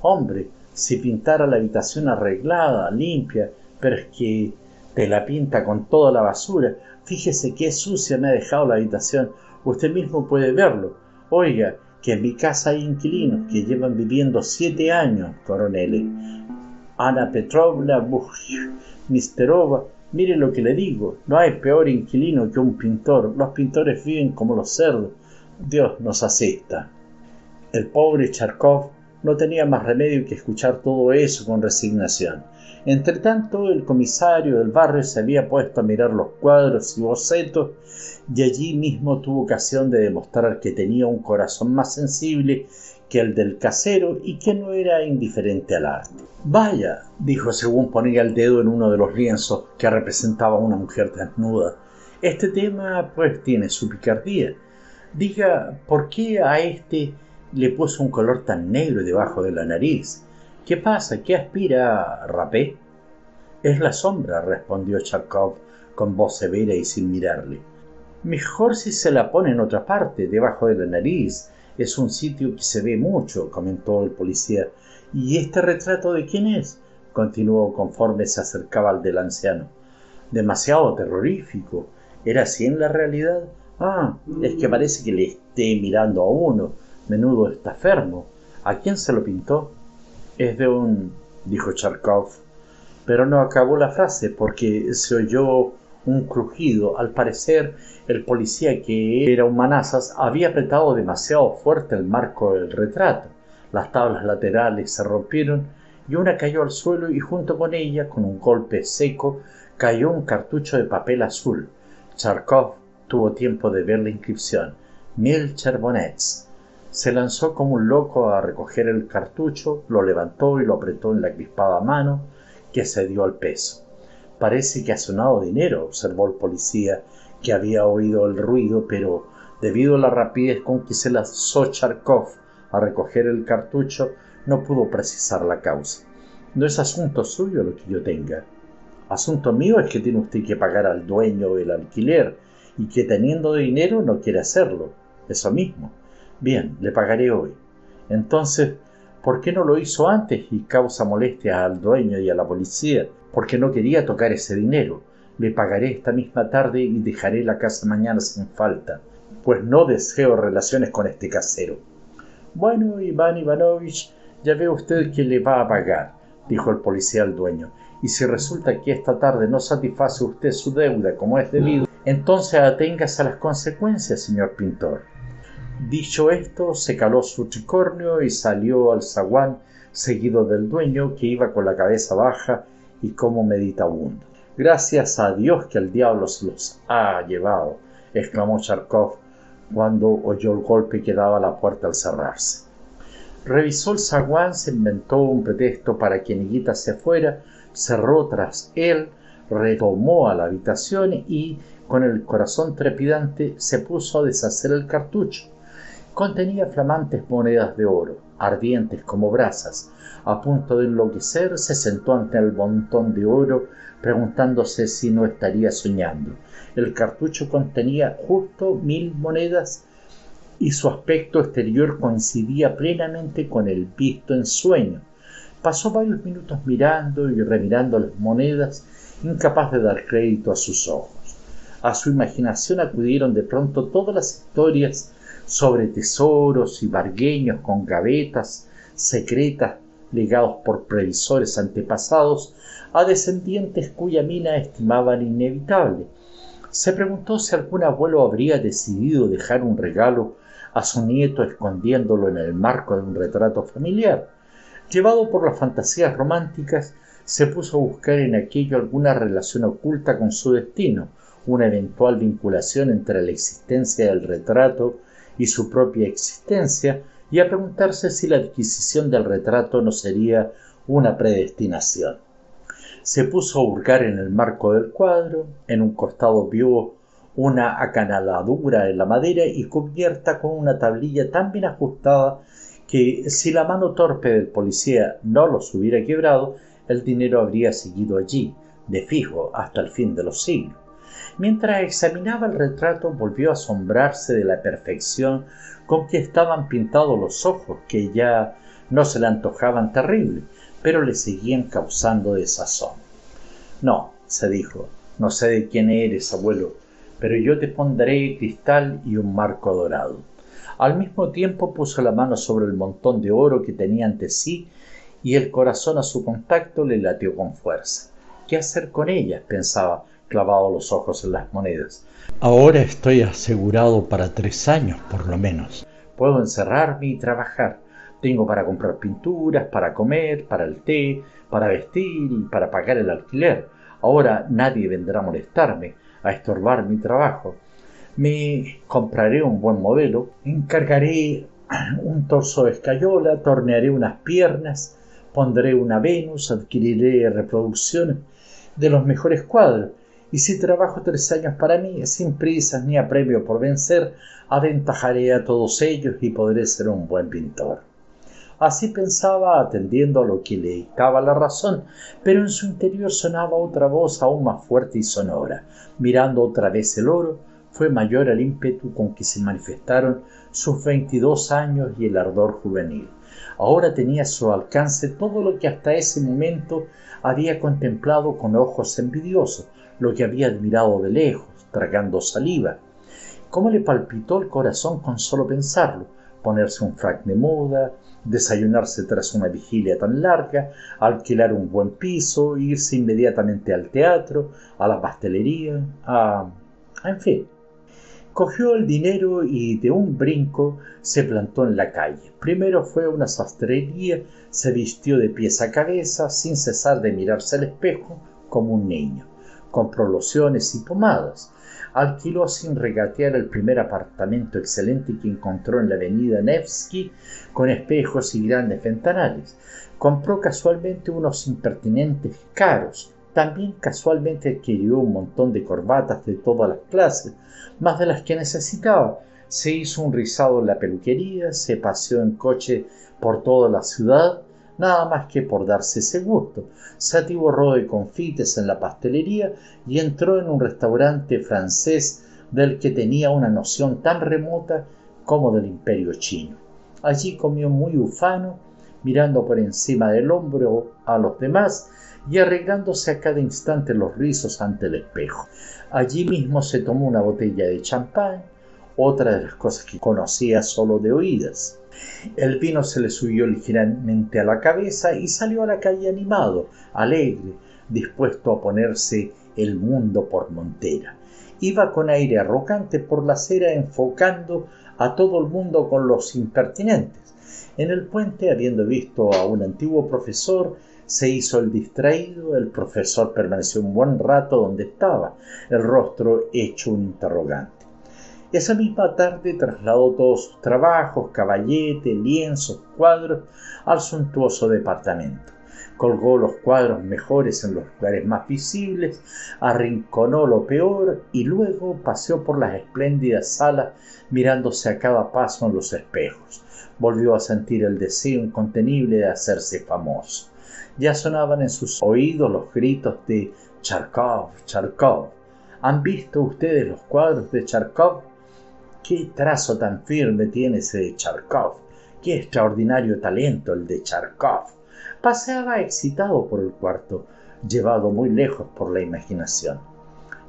Hombre, si pintara la habitación arreglada, limpia, pero es que te la pinta con toda la basura. Fíjese qué sucia me ha dejado la habitación. Usted mismo puede verlo. Oiga, que en mi casa hay inquilinos que llevan viviendo 7 años, coronel. Ana Petrovna Buchmisterova, mire lo que le digo. No hay peor inquilino que un pintor. Los pintores viven como los cerdos. Dios nos asista». El pobre Charkov no tenía más remedio que escuchar todo eso con resignación. Entretanto, el comisario del barrio se había puesto a mirar los cuadros y bocetos y allí mismo tuvo ocasión de demostrar que tenía un corazón más sensible que el del casero y que no era indiferente al arte. «Vaya», dijo según ponía el dedo en uno de los lienzos que representaba a una mujer desnuda, «este tema pues tiene su picardía. Diga, ¿por qué a este le puso un color tan negro debajo de la nariz? ¿Qué pasa? ¿Qué aspira, rapé?» «Es la sombra», respondió Charkov con voz severa y sin mirarle. Mejor si se la pone en otra parte, debajo de la nariz. Es un sitio que se ve mucho, comentó el policía. ¿Y este retrato de quién es? Continuó conforme se acercaba al del anciano. Demasiado terrorífico. ¿Era así en la realidad? Ah, es que parece que le esté mirando a uno. Menudo está enfermo. ¿A quién se lo pintó? Es de un... dijo Charkov. Pero no acabó la frase porque se oyó un crujido. Al parecer, el policía, que era un manazas, había apretado demasiado fuerte el marco del retrato. Las tablas laterales se rompieron y una cayó al suelo y junto con ella, con un golpe seco, cayó un cartucho de papel azul. Charkov tuvo tiempo de ver la inscripción: 1000 cherbonets. Se lanzó como un loco a recoger el cartucho, lo levantó y lo apretó en la crispada mano, que cedió al peso. Parece que ha sonado dinero, observó el policía, que había oído el ruido, pero debido a la rapidez con que se lanzó Charkov a recoger el cartucho, no pudo precisar la causa. No es asunto suyo lo que yo tenga. Asunto mío es que tiene usted que pagar al dueño el alquiler y que teniendo dinero no quiere hacerlo. Eso mismo. Bien, le pagaré hoy. Entonces, ¿por qué no lo hizo antes y causa molestias al dueño y a la policía? Porque no quería tocar ese dinero. Le pagaré esta misma tarde y dejaré la casa mañana sin falta, pues no deseo relaciones con este casero. Bueno, Iván Ivanovich, ya ve usted que le va a pagar, dijo el policía al dueño, y si resulta que esta tarde no satisface usted su deuda como es debido, entonces aténgase a las consecuencias, señor pintor. Dicho esto, se caló su tricornio y salió al zaguán, seguido del dueño, que iba con la cabeza baja y como meditabundo. Gracias a Dios que el diablo se los ha llevado, exclamó Charkov cuando oyó el golpe que daba la puerta al cerrarse. Revisó el zaguán, se inventó un pretexto para que Nikita se fuera, cerró tras él, retomó a la habitación y, con el corazón trepidante, se puso a deshacer el cartucho. Contenía flamantes monedas de oro, ardientes como brasas. A punto de enloquecer, se sentó ante el montón de oro, preguntándose si no estaría soñando. El cartucho contenía justo 1000 monedas y su aspecto exterior coincidía plenamente con el visto en sueño. Pasó varios minutos mirando y remirando las monedas, incapaz de dar crédito a sus ojos. A su imaginación acudieron de pronto todas las historias sobre tesoros y vargueños con gavetas secretas legados por previsores antepasados a descendientes cuya mina estimaban inevitable. Se preguntó si algún abuelo habría decidido dejar un regalo a su nieto escondiéndolo en el marco de un retrato familiar. Llevado por las fantasías románticas, se puso a buscar en aquello alguna relación oculta con su destino, una eventual vinculación entre la existencia del retrato y su propia existencia, y a preguntarse si la adquisición del retrato no sería una predestinación. Se puso a hurgar en el marco del cuadro, en un costado vio una acanaladura en la madera y cubierta con una tablilla tan bien ajustada que si la mano torpe del policía no los hubiera quebrado, el dinero habría seguido allí, de fijo, hasta el fin de los siglos. Mientras examinaba el retrato, volvió a asombrarse de la perfección con que estaban pintados los ojos, que ya no se le antojaban terribles, pero le seguían causando desazón. No, se dijo, no sé de quién eres, abuelo, pero yo te pondré cristal y un marco dorado. Al mismo tiempo puso la mano sobre el montón de oro que tenía ante sí y el corazón a su contacto le latió con fuerza. ¿Qué hacer con ellas?, pensaba, clavado los ojos en las monedas. Ahora estoy asegurado para 3 años, por lo menos. Puedo encerrarme y trabajar. Tengo para comprar pinturas, para comer, para el té, para vestir y para pagar el alquiler. Ahora nadie vendrá a molestarme, a estorbar mi trabajo. Me compraré un buen modelo, encargaré un torso de escayola, tornearé unas piernas, pondré una Venus, adquiriré reproducciones de los mejores cuadros. Y si trabajo 3 años para mí, sin prisas ni apremio por vencer, aventajaré a todos ellos y podré ser un buen pintor. Así pensaba, atendiendo a lo que le dictaba la razón, pero en su interior sonaba otra voz aún más fuerte y sonora. Mirando otra vez el oro, fue mayor el ímpetu con que se manifestaron sus 22 años y el ardor juvenil. Ahora tenía a su alcance todo lo que hasta ese momento había contemplado con ojos envidiosos, lo que había admirado de lejos, tragando saliva. Cómo le palpitó el corazón con solo pensarlo: ponerse un frac de moda, desayunarse tras una vigilia tan larga, alquilar un buen piso, irse inmediatamente al teatro, a la pastelería, en fin. Cogió el dinero y de un brinco se plantó en la calle. Primero fue a una sastrería, se vistió de pies a cabeza, sin cesar de mirarse al espejo como un niño. Compró lociones y pomadas. Alquiló sin regatear el primer apartamento excelente que encontró en la avenida Nevsky, con espejos y grandes ventanales. Compró casualmente unos impertinentes caros. También casualmente adquirió un montón de corbatas de todas las clases, más de las que necesitaba. Se hizo un rizado en la peluquería, se paseó en coche por toda la ciudad, nada más que por darse ese gusto. Se atiborró de confites en la pastelería y entró en un restaurante francés del que tenía una noción tan remota como del imperio chino. Allí comió muy ufano, mirando por encima del hombro a los demás y arreglándose a cada instante los rizos ante el espejo. Allí mismo se tomó una botella de champán, otra de las cosas que conocía solo de oídas. El vino se le subió ligeramente a la cabeza y salió a la calle animado, alegre, dispuesto a ponerse el mundo por montera. Iba con aire arrogante por la acera, enfocando a todo el mundo con los impertinentes. En el puente, habiendo visto a un antiguo profesor, se hizo el distraído. El profesor permaneció un buen rato donde estaba, el rostro hecho un interrogante. Esa misma tarde trasladó todos sus trabajos, caballete, lienzos, cuadros, al suntuoso departamento. Colgó los cuadros mejores en los lugares más visibles, arrinconó lo peor y luego paseó por las espléndidas salas mirándose a cada paso en los espejos. Volvió a sentir el deseo incontenible de hacerse famoso. Ya sonaban en sus oídos los gritos de Charkov, Charkov. ¿Han visto ustedes los cuadros de Charkov? ¡Qué trazo tan firme tiene ese de Charkov! ¡Qué extraordinario talento el de Charkov! Paseaba excitado por el cuarto, llevado muy lejos por la imaginación.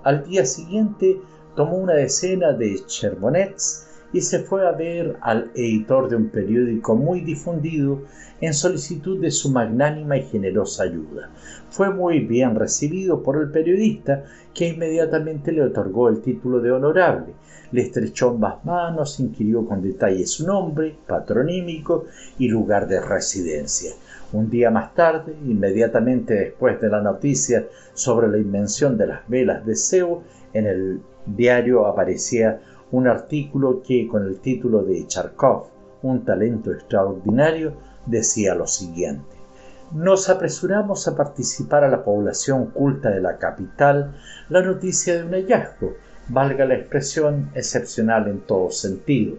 Al día siguiente tomó una decena de cherbonnets y se fue a ver al editor de un periódico muy difundido en solicitud de su magnánima y generosa ayuda. Fue muy bien recibido por el periodista, que inmediatamente le otorgó el título de honorable. Le estrechó ambas manos, inquirió con detalle su nombre, patronímico y lugar de residencia. Un día más tarde, inmediatamente después de la noticia sobre la invención de las velas de Zeus, en el diario aparecía un artículo que, con el título de Charkov, un talento extraordinario, decía lo siguiente: nos apresuramos a participar a la población culta de la capital la noticia de un hallazgo, valga la expresión, excepcional en todo sentido.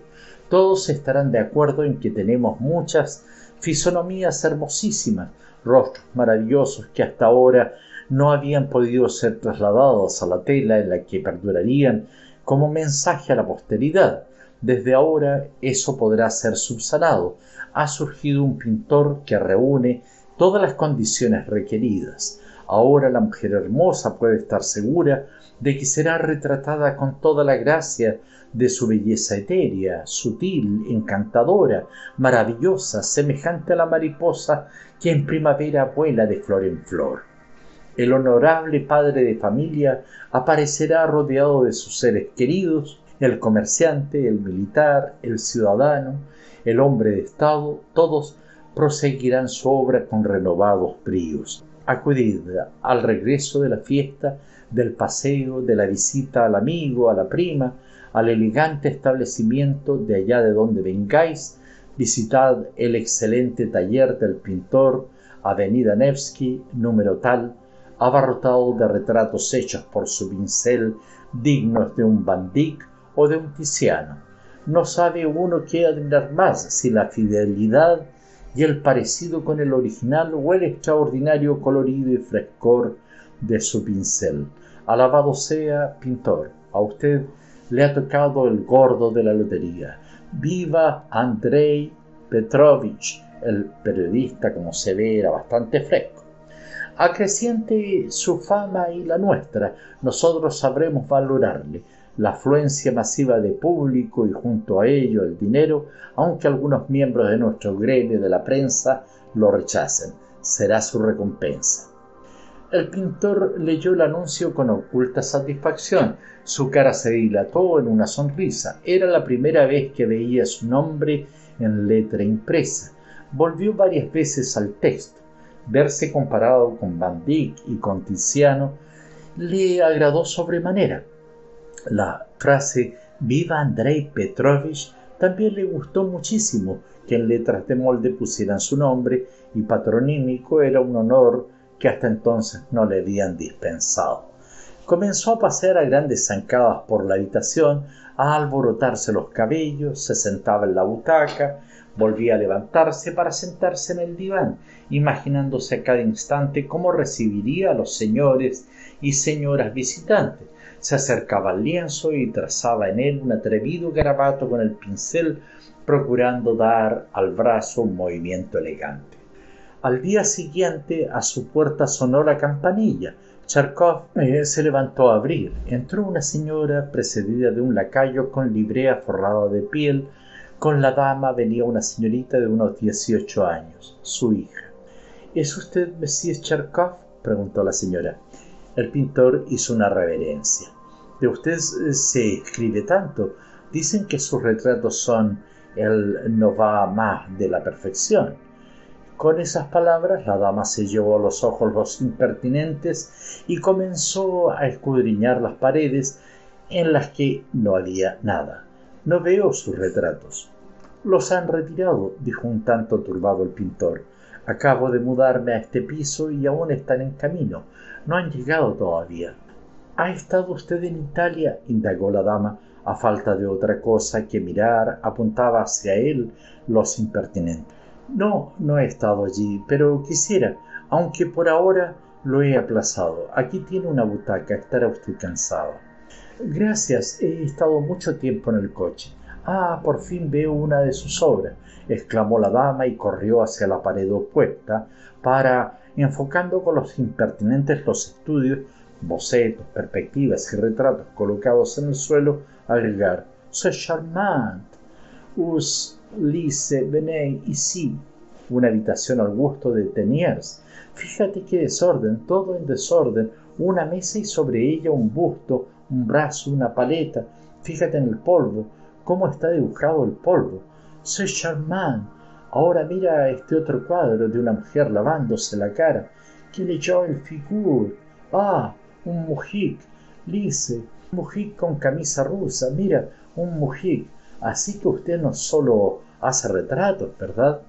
Todos estarán de acuerdo en que tenemos muchas fisonomías hermosísimas, rostros maravillosos que hasta ahora no habían podido ser trasladados a la tela en la que perdurarían como mensaje a la posteridad. Desde ahora eso podrá ser subsanado. Ha surgido un pintor que reúne todas las condiciones requeridas. Ahora la mujer hermosa puede estar segura de que será retratada con toda la gracia de su belleza etérea, sutil, encantadora, maravillosa, semejante a la mariposa que en primavera vuela de flor en flor. El honorable padre de familia aparecerá rodeado de sus seres queridos, el comerciante, el militar, el ciudadano, el hombre de Estado, todos proseguirán su obra con renovados bríos. Acudid al regreso de la fiesta, del paseo, de la visita al amigo, a la prima, al elegante establecimiento de allá de donde vengáis. Visitad el excelente taller del pintor, avenida Nevsky, número tal, abarrotado de retratos hechos por su pincel, dignos de un Van Dyck o de un Tiziano. No sabe uno qué admirar más, si la fidelidad y el parecido con el original o el extraordinario colorido y frescor de su pincel. Alabado sea, pintor. A usted Le ha tocado el gordo de la lotería. ¡Viva Andrei Petrovich! El periodista, como se ve, era bastante fresco. Acreciente su fama y la nuestra, nosotros sabremos valorarle. La afluencia masiva de público y junto a ello el dinero, aunque algunos miembros de nuestro gremio de la prensa lo rechacen, será su recompensa. El pintor leyó el anuncio con oculta satisfacción. Su cara se dilató en una sonrisa. Era la primera vez que veía su nombre en letra impresa. Volvió varias veces al texto. Verse comparado con Van Dyck y con Tiziano le agradó sobremanera. La frase «Viva Andrei Petrovich» también le gustó muchísimo. Que en letras de molde pusieran su nombre y patronímico era un honor que hasta entonces no le habían dispensado. Comenzó a pasear a grandes zancadas por la habitación, a alborotarse los cabellos, se sentaba en la butaca, volvía a levantarse para sentarse en el diván, imaginándose a cada instante cómo recibiría a los señores y señoras visitantes. Se acercaba al lienzo y trazaba en él un atrevido garabato con el pincel, procurando dar al brazo un movimiento elegante. Al día siguiente a su puerta sonó la campanilla. Charkov se levantó a abrir. Entró una señora precedida de un lacayo con librea forrada de piel. Con la dama venía una señorita de unos 18 años, su hija. ¿Es usted Monsieur Charkov?, preguntó la señora. El pintor hizo una reverencia. De usted se escribe tanto. Dicen que sus retratos son el no va más de la perfección. Con esas palabras la dama se llevó a los ojos los impertinentes y comenzó a escudriñar las paredes en las que no había nada. No veo sus retratos. Los han retirado, dijo un tanto turbado el pintor. Acabo de mudarme a este piso y aún están en camino. No han llegado todavía. ¿Ha estado usted en Italia?, indagó la dama. A falta de otra cosa que mirar, apuntaba hacia él los impertinentes. No he estado allí, pero quisiera, aunque por ahora lo he aplazado. Aquí tiene una butaca, estará usted cansado. Gracias, he estado mucho tiempo en el coche. Ah, por fin veo una de sus obras, exclamó la dama y corrió hacia la pared opuesta para, enfocando con los impertinentes los estudios, bocetos, perspectivas y retratos colocados en el suelo, agregar: «C'est charmant! Us Lise venez ici». Una habitación al gusto de Teniers. Fíjate qué desorden, todo en desorden. Una mesa y sobre ella un busto, un brazo, una paleta. Fíjate en el polvo, cómo está dibujado el polvo. C'est charmant. Ahora mira este otro cuadro de una mujer lavándose la cara. ¡Qué jolie figure! ¡Ah! Un mujik. Lise, un mujik con camisa rusa. Mira, un mujik. Así que usted no solo hace retratos, ¿verdad?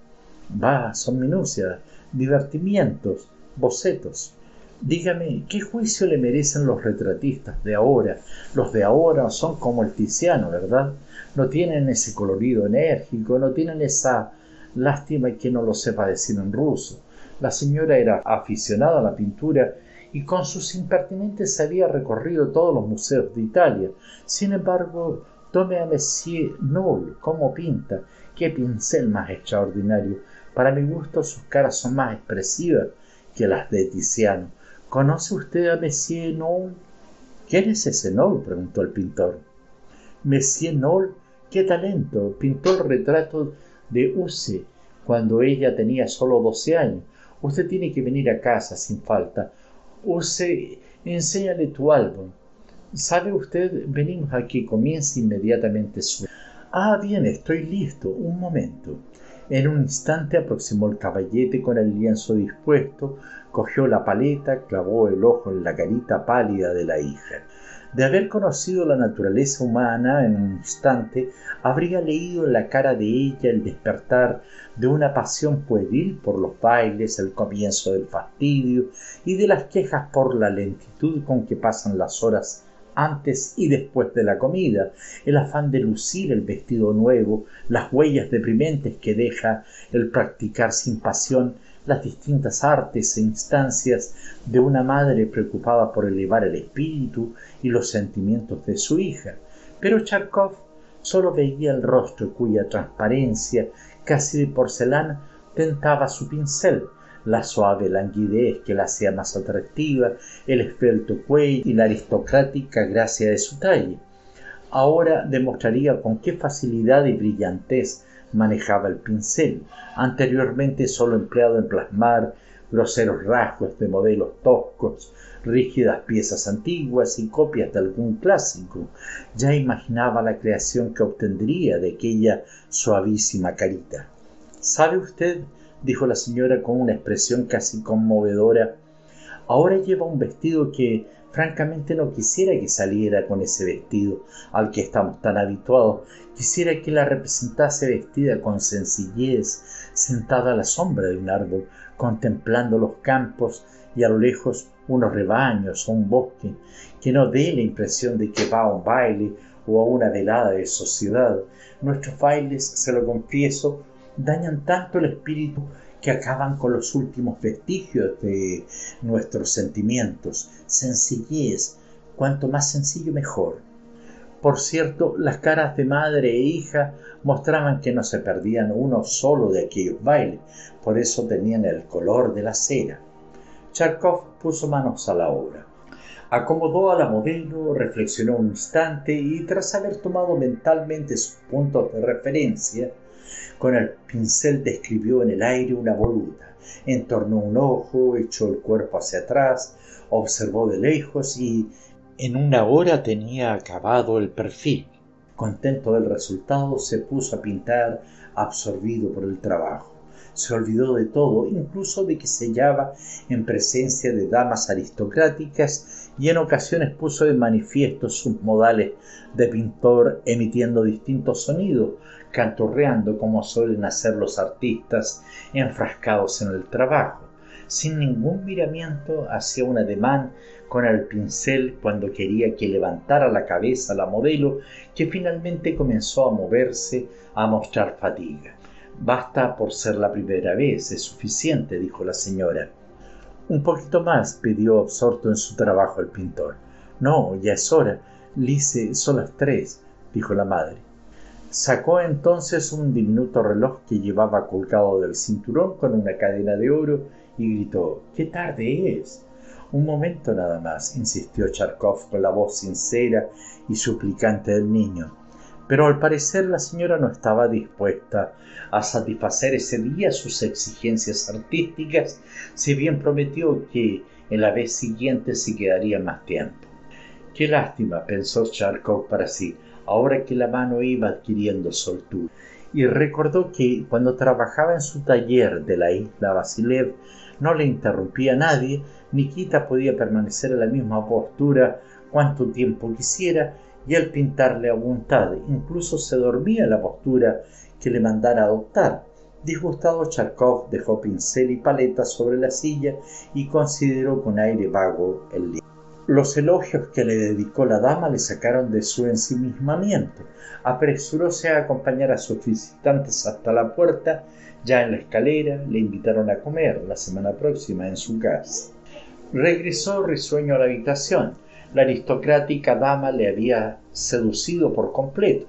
Va, son minucias, divertimientos, bocetos. Dígame, ¿qué juicio le merecen los retratistas de ahora? Los de ahora son como el Tiziano, ¿verdad? No tienen ese colorido enérgico, no tienen esa lástima que no lo sepa decir en ruso. La señora era aficionada a la pintura y con sus impertinentes había recorrido todos los museos de Italia. Sin embargo, tome a Monsieur Noll, cómo pinta, qué pincel más extraordinario. Para mi gusto sus caras son más expresivas que las de Tiziano. ¿Conoce usted a Monsieur Noll? ¿Quién es ese Noll?, preguntó el pintor. Monsieur Noll, qué talento, pintó el retrato de Use cuando ella tenía solo 12 años. Usted tiene que venir a casa sin falta. Use, enséñale tu álbum. ¿Sabe usted? Venimos aquí, comienza inmediatamente su... Ah, bien, estoy listo. Un momento. En un instante aproximó el caballete con el lienzo dispuesto, cogió la paleta, clavó el ojo en la carita pálida de la hija. De haber conocido la naturaleza humana en un instante, habría leído en la cara de ella el despertar de una pasión pueril por los bailes, el comienzo del fastidio y de las quejas por la lentitud con que pasan las horas antes y después de la comida, el afán de lucir el vestido nuevo, las huellas deprimentes que deja el practicar sin pasión las distintas artes e instancias de una madre preocupada por elevar el espíritu y los sentimientos de su hija. Pero Charkov solo veía el rostro cuya transparencia, casi de porcelana, tentaba su pincel, la suave languidez que la hacía más atractiva, el esbelto cuello y la aristocrática gracia de su talle. Ahora demostraría con qué facilidad y brillantez manejaba el pincel, anteriormente solo empleado en plasmar groseros rasgos de modelos toscos, rígidas piezas antiguas y copias de algún clásico. Ya imaginaba la creación que obtendría de aquella suavísima carita. ¿Sabe usted?, dijo la señora con una expresión casi conmovedora, ahora lleva un vestido que francamente no quisiera que saliera con ese vestido al que estamos tan habituados. Quisiera que la representase vestida con sencillez, sentada a la sombra de un árbol, contemplando los campos y a lo lejos unos rebaños o un bosque, que no dé la impresión de que va a un baile o a una velada de sociedad. Nuestros bailes, se lo confieso, dañan tanto el espíritu que acaban con los últimos vestigios de nuestros sentimientos. Sencillez, cuanto más sencillo mejor. Por cierto, las caras de madre e hija mostraban que no se perdían uno solo de aquellos bailes, por eso tenían el color de la cera. Charkov puso manos a la obra. Acomodó a la modelo, reflexionó un instante y, tras haber tomado mentalmente sus puntos de referencia, con el pincel describió en el aire una voluta, entornó un ojo, echó el cuerpo hacia atrás, observó de lejos y en una hora tenía acabado el perfil. Contento del resultado, se puso a pintar, absorbido por el trabajo. Se olvidó de todo, incluso de que se hallaba en presencia de damas aristocráticas, y en ocasiones puso de manifiesto sus modales de pintor, emitiendo distintos sonidos, canturreando como suelen hacer los artistas enfrascados en el trabajo. Sin ningún miramiento hacía un ademán con el pincel cuando quería que levantara la cabeza la modelo, que finalmente comenzó a moverse, a mostrar fatiga. Basta por ser la primera vez, es suficiente, dijo la señora. Un poquito más, pidió absorto en su trabajo el pintor. No, ya es hora. Lise, son las 3, dijo la madre. Sacó entonces un diminuto reloj que llevaba colgado del cinturón con una cadena de oro y gritó: «¿Qué tarde es?». «Un momento nada más», insistió Charkov con la voz sincera y suplicante del niño. Pero al parecer la señora no estaba dispuesta a satisfacer ese día sus exigencias artísticas, si bien prometió que en la vez siguiente se quedaría más tiempo. «Qué lástima», pensó Charkov para sí, ahora que la mano iba adquiriendo soltura, y recordó que cuando trabajaba en su taller de la isla Vasilev no le interrumpía a nadie. Nikita podía permanecer en la misma postura cuanto tiempo quisiera, y al pintarle a voluntad, incluso se dormía en la postura que le mandara adoptar. Disgustado, Charkov dejó pincel y paleta sobre la silla y consideró con aire vago el libro. Los elogios que le dedicó la dama le sacaron de su ensimismamiento. Apresuróse a acompañar a sus visitantes hasta la puerta. Ya en la escalera le invitaron a comer la semana próxima en su casa. Regresó risueño a la habitación. La aristocrática dama le había seducido por completo.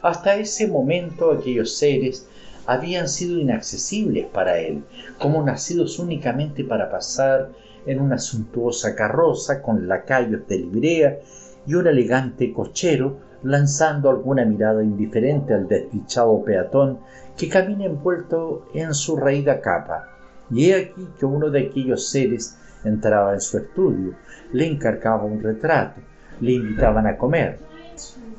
Hasta ese momento aquellos seres habían sido inaccesibles para él, como nacidos únicamente para pasar en una suntuosa carroza con lacayos de librea y un elegante cochero, lanzando alguna mirada indiferente al desdichado peatón que camina envuelto en su raída capa. Y he aquí que uno de aquellos seres entraba en su estudio, le encargaba un retrato, le invitaban a comer.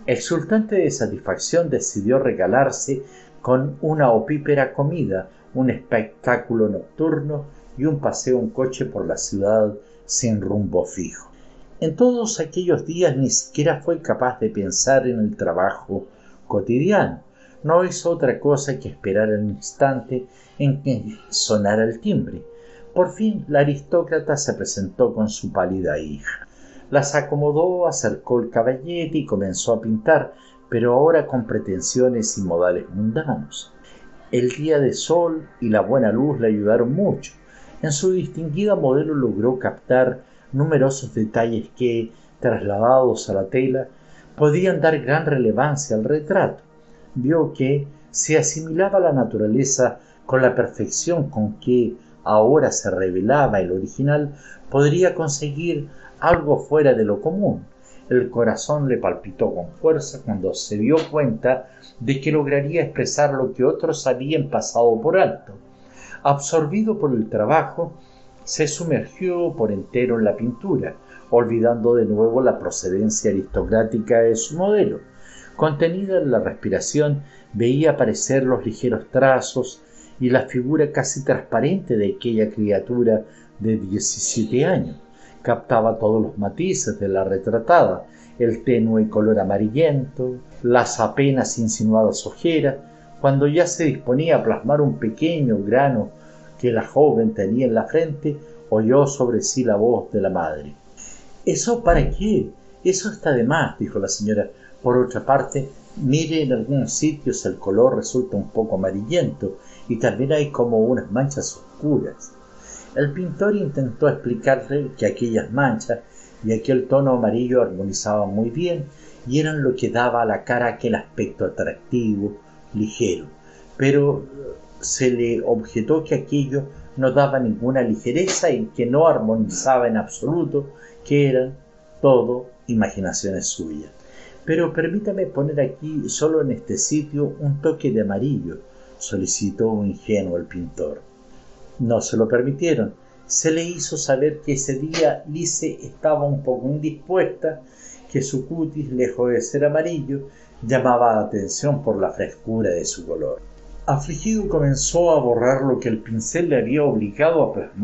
Exultante de satisfacción, decidió regalarse con una opípera comida, un espectáculo nocturno y un paseo en coche por la ciudad sin rumbo fijo. En todos aquellos días ni siquiera fue capaz de pensar en el trabajo cotidiano. No hizo otra cosa que esperar el instante en que sonara el timbre. Por fin la aristócrata se presentó con su pálida hija. Las acomodó, acercó el caballete y comenzó a pintar, pero ahora con pretensiones y modales mundanos. El día de sol y la buena luz le ayudaron mucho. En su distinguida modelo logró captar numerosos detalles que, trasladados a la tela, podían dar gran relevancia al retrato. Vio que se asimilaba la naturaleza con la perfección con que ahora se revelaba el original, podría conseguir algo fuera de lo común. El corazón le palpitó con fuerza cuando se dio cuenta de que lograría expresar lo que otros habían pasado por alto. Absorbido por el trabajo, se sumergió por entero en la pintura, olvidando de nuevo la procedencia aristocrática de su modelo. Contenida en la respiración, veía aparecer los ligeros trazos y la figura casi transparente de aquella criatura de 17 años. Captaba todos los matices de la retratada, el tenue color amarillento, las apenas insinuadas ojeras, cuando ya se disponía a plasmar un pequeño grano que la joven tenía en la frente, oyó sobre sí la voz de la madre. ¿Eso para qué? Eso está de más, dijo la señora. Por otra parte, mire, en algunos sitios el color resulta un poco amarillento y también hay como unas manchas oscuras. El pintor intentó explicarle que aquellas manchas y aquel tono amarillo armonizaban muy bien y eran lo que daba a la cara aquel aspecto atractivo, ligero, pero se le objetó que aquello no daba ninguna ligereza y que no armonizaba en absoluto, que eran todo imaginaciones suyas. Pero permítame poner aquí, solo en este sitio, un toque de amarillo, solicitó ingenuo el pintor. No se lo permitieron. Se le hizo saber que ese día Lise estaba un poco indispuesta, que su cutis, lejos de ser amarillo, llamaba la atención por la frescura de su color. Afligido comenzó a borrar lo que el pincel le había obligado a plasmar